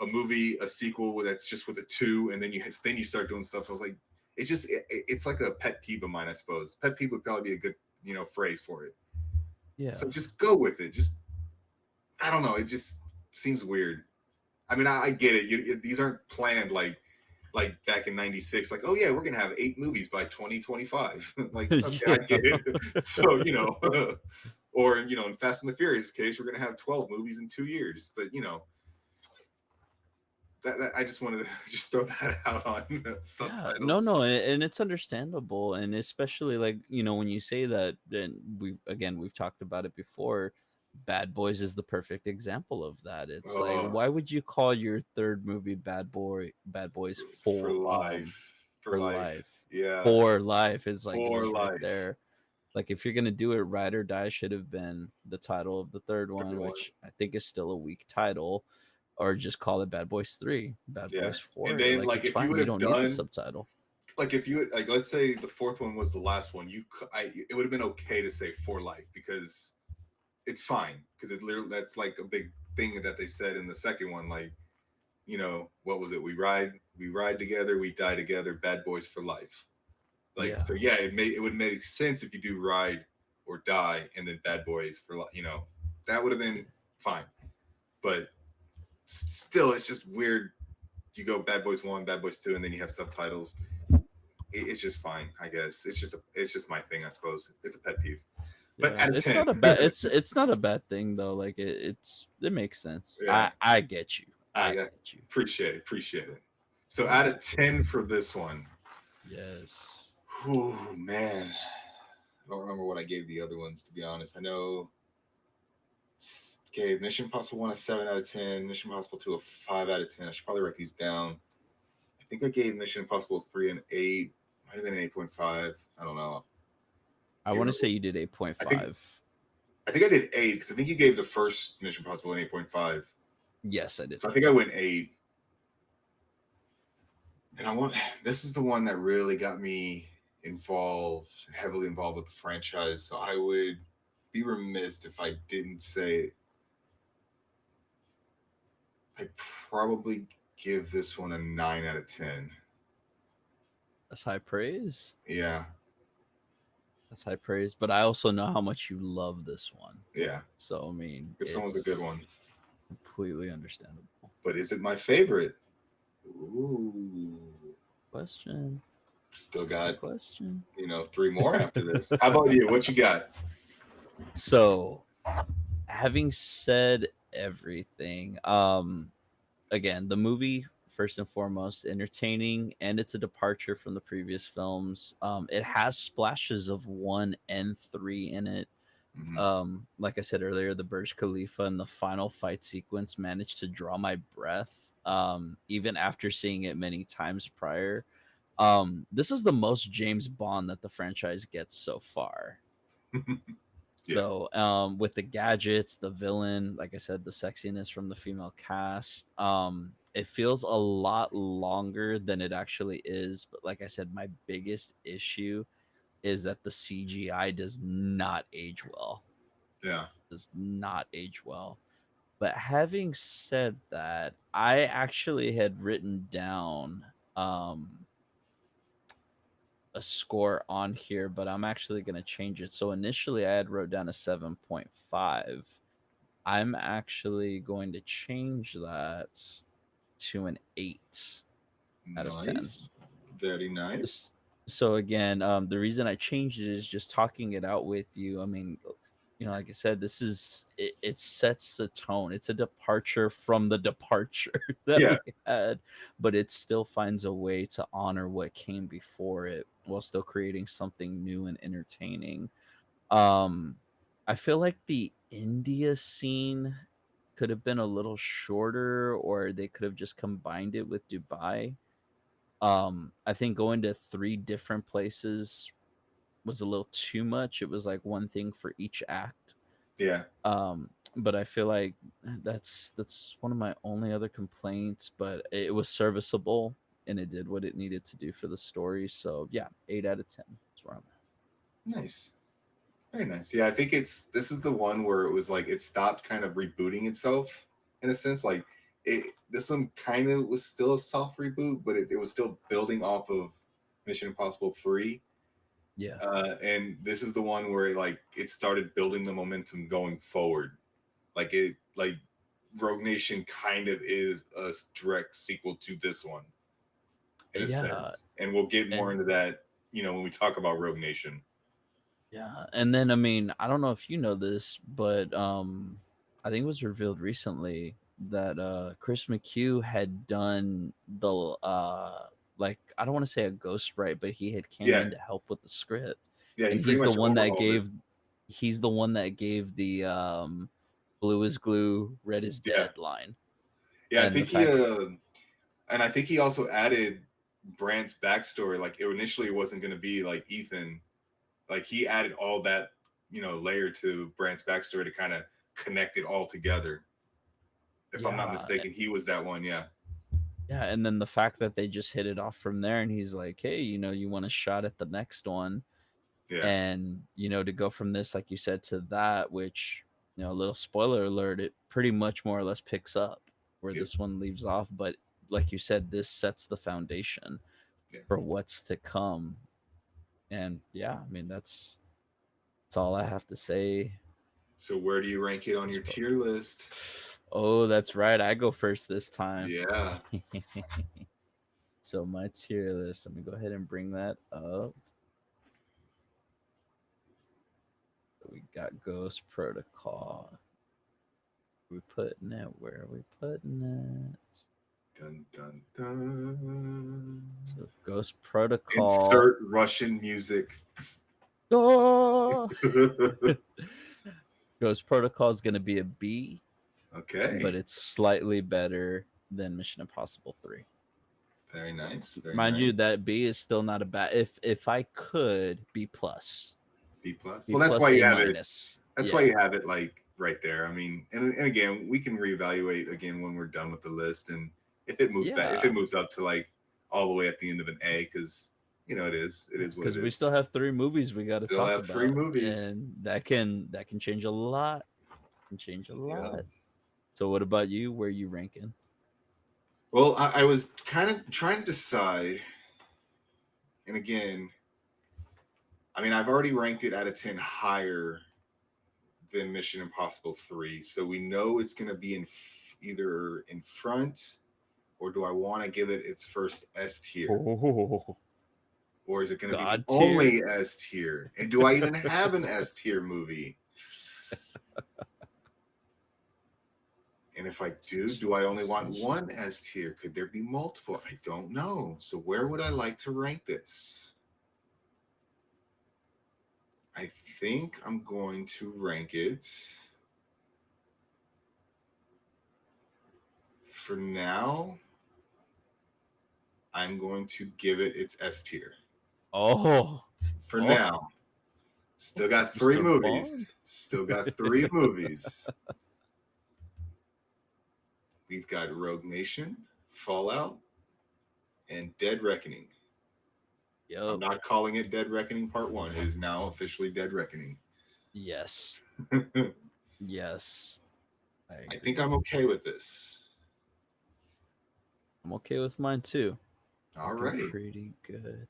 a movie, a sequel that's just with a two, and then you start doing subtitles. Like, it's like a pet peeve of mine, I suppose. Pet peeve would probably be a good phrase for it. yeah, So just go with it. Just, I don't know. It just seems weird. I mean, I get it. These aren't planned like back in '96. Like, oh yeah, we're gonna have 8 movies by 2025. Like, okay, I yeah, get it. So or in Fast and the Furious case, we're gonna have 12 movies in 2 years. But that I just wanted to just throw that out on yeah. No, subtitles. no, and it's understandable, and especially like when you say that, then we've talked about it before. Bad Boys is the perfect example of that. It's like, Oh, why would you call your third movie Bad Boys for life, for for life. life? Yeah, For life. It's like it for is right life. there. Like if you're gonna do it, Ride or Die should have been the title of the third Third one, one. which I think is still a weak title, or just call it Bad Boys 3, Bad Yeah. Boys And 4. then, Like like, it's if you fine. would You have don't need the done, subtitle. like, if you would, like, let's say the fourth one was the last one, it would have been okay to say for life because it's fine, because it literally, that's like a big thing that they said in the second one. Like, what was it? We ride together, we die together, bad boys for life. Like, Yeah. so yeah, it would make sense if you do ride or die and then bad boys for life. That would have been fine. But still, it's just weird. You go Bad Boys 1, Bad Boys 2, and then you have subtitles. It's just fine, I guess. It's just my thing, I suppose. It's a pet peeve. But Yeah. out of It's 10. not a bad it's not a bad thing though. Like it makes sense. Yeah, I get you. I I get you. appreciate it. Appreciate it. So out Yes. of 10 for this one. Yes. Oh man, I don't remember what I gave the other ones, to be honest. I know gave Mission Impossible 1 a 7 out of 10, Mission Impossible 2 a 5 out of 10. I should probably write these down. I think I gave Mission Impossible 3 an 8. Might have been an 8.5. I don't know. I You want to remember? say you did I think 8.5. I think I did 8 because I think you gave the first Mission Impossible an 8.5. Yes, I did. So I think I went 8. And this is the one that really got me heavily involved with the franchise. So I would be remiss if I didn't say I'd probably give this one a 9 out of 10. That's high praise. Yeah, That's high praise. But I also know how much you love this one. yeah. So I mean, This one was a good it's one. completely understandable. But is it my favorite? Ooh. Question. Still This is the got, question. 3 more after this. How about you? What you got? So, having said everything, again, the movie first and foremost entertaining, and it's a departure from the previous films. It has splashes of 1 and 3 in it. Mhm. Like I said earlier, the Burj Khalifa and the final fight sequence managed to draw my breath. Even after seeing it many times prior. This is the most James Bond that the franchise gets so far. Yeah. Though, with the gadgets, the villain, like I said, the sexiness from the female cast, it feels a lot longer than it actually is. But like I said, my biggest issue is that the CGI does not age well. Yeah. Does not age well. But having said that, I actually had written down a score on here, but I'm actually going to change it. So initially I had wrote down a 7.5. I'm actually going to change that to an 8 out of 10. Nice. Very nice. S- So again, the reason I changed it is just talking it out with you. I mean, like I said, this is it sets the tone. It's a departure from the departure that Yeah. we had, but it still finds a way to honor what came before it while still creating something new and entertaining. Um, I feel like the India scene could have been a little shorter, or they could have just combined it with Dubai. I think going to three different places was a little too much. It was like one thing for each act. Yeah. But I feel like that's one of my only other complaints, but it was serviceable and it did what it needed to do for the story. So yeah, 8 out of 10. That's where I'm Nice. Very nice. Yeah, I think this is the one where it was like it stopped kind of rebooting itself in a sense. Like this one kind of was still a soft reboot, but it was still building off of Mission Impossible 3. Yeah. And this is the one where it started building the momentum going forward. Like Rogue Nation kind of is a direct sequel to this one in a Yeah. sense. And we'll get more And into that, when we talk about Rogue Nation. yeah, and then I mean, I don't know if you know this, but I think it was revealed recently that Chris McHugh had done the like, I don't want to say a ghostwrite, but he had came Yeah. in to help with the script. Yeah, he And pretty much overhauled it. he's the one that gave the blue is glue, red is Yeah. dead line. Yeah, I And the think he fact and I think he also added Brandt's backstory. Like it initially wasn't going to be like Ethan. Like he added all that, layer to Brandt's backstory to kind of connect it all together. If I'm not yeah, mistaken, he was that one. Yeah. yeah, and then the fact that they just hit it off from there and he's like, "Hey, you want a shot at the next one?" Yeah. And to go from this, like you said, to that, which, a little spoiler alert, it pretty much more or less picks up where Yep. this one leaves off. But like you said, this sets the foundation Yeah. for what's to come. And yeah, I mean, that's all I have to say. So where do you rank it on your tier list? Oh, that's right, I go first this time. Yeah. So my tier list, let me go ahead and bring that up. We got Ghost Protocol. We putting it? Where are we putting it? Dun dun dun. So Ghost Protocol. Insert Russian music. Oh! Ghost Protocol is going to be a B, but Okay. it's slightly better than Mission Impossible 3. Very nice. Very Mind you, nice. that B is still not a bad. If I could, B plus, B plus. B Well, that's plus, why A you have it. minus. That's why Yeah, you have it like right there. I mean, and again, we can reevaluate again when we're done with the list, and if it moves back, if it yeah, moves up to like all the way at the end of an A, because it is what it because we is. still have 3 movies we got to Still talk have three about, movies. and that can change a lot. Can change a Yeah. lot. So, what about you? Where you ranking? Well, I was kind of trying to decide, and again, I mean, I've already ranked it out of 10 higher than Mission Impossible 3, so we know it's going to be either in front, or do I want to give it its first S tier? Oh, Or is it going to be the God tier. only S tier? And do I even have an S tier movie? And if I do I only want one S tier? Could there be multiple? I don't know. So where would I like to rank this? I think I'm going to rank it for now. I'm going to give it its S tier Oh, for oh, now. Still got three Mr. Bond. movies. Still got three movies. We've got Rogue Nation, Fallout, and Dead Reckoning. I'm Yep. not calling it Dead Reckoning Part 1. It is now officially Dead Reckoning. Yes. Yes. I I think agree. I'm okay with this. I'm okay with mine too. Looking Alrighty. pretty good.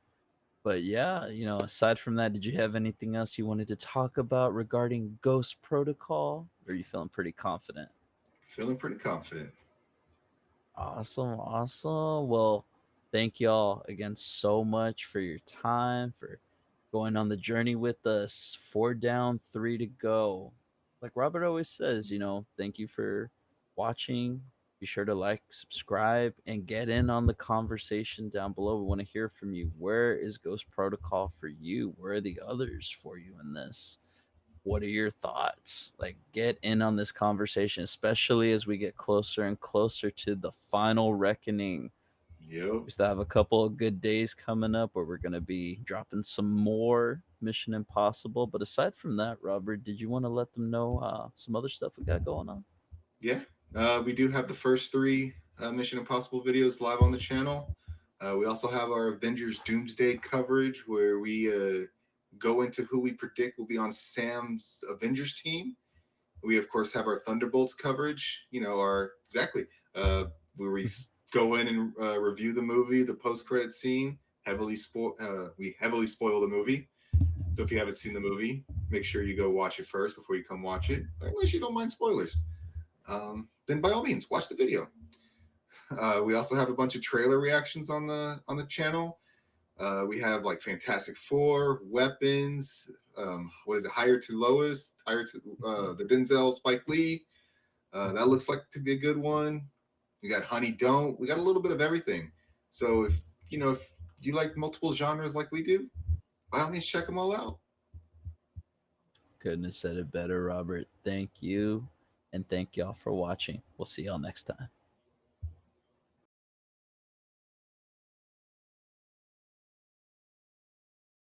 But yeah, aside from that, did you have anything else you wanted to talk about regarding Ghost Protocol? Or are you feeling pretty confident? Feeling pretty confident. Awesome, awesome. Well, thank y'all again so much for your time, for going on the journey with us. Four down, three to go. Like Robert always says, thank you for watching. Be sure to like, subscribe, and get in on the conversation down below. We want to hear from you. Where is Ghost Protocol for you? Where are the others for you in this? What are your thoughts? Like, get in on this conversation, especially as we get closer and closer to the final reckoning. Yep. We still have a couple of good days coming up where we're going to be dropping some more Mission Impossible. But aside from that, Robert, did you want to let them know some other stuff we got going on? Yeah. We do have the first three Mission Impossible videos live on the channel. We also have our Avengers Doomsday coverage where we go into who we predict will be on Sam's Avengers team. We, of course, have our Thunderbolts coverage, our exactly where we go in and review the movie, the post credit scene. We heavily spoil the movie. So if you haven't seen the movie, make sure you go watch it first before you come watch it, unless you don't mind spoilers. Then by all means, watch the video. We also have a bunch of trailer reactions on the channel. We have like Fantastic Four, Weapons. What is it? Higher to Lowest, Higher to the Denzel Spike Lee. That looks like to be a good one. We got Honey Don't. We got a little bit of everything. So if you like multiple genres like we do, by all means check them all out. Couldn't have said it better, Robert. Thank you. And thank y'all for watching. We'll see y'all next time.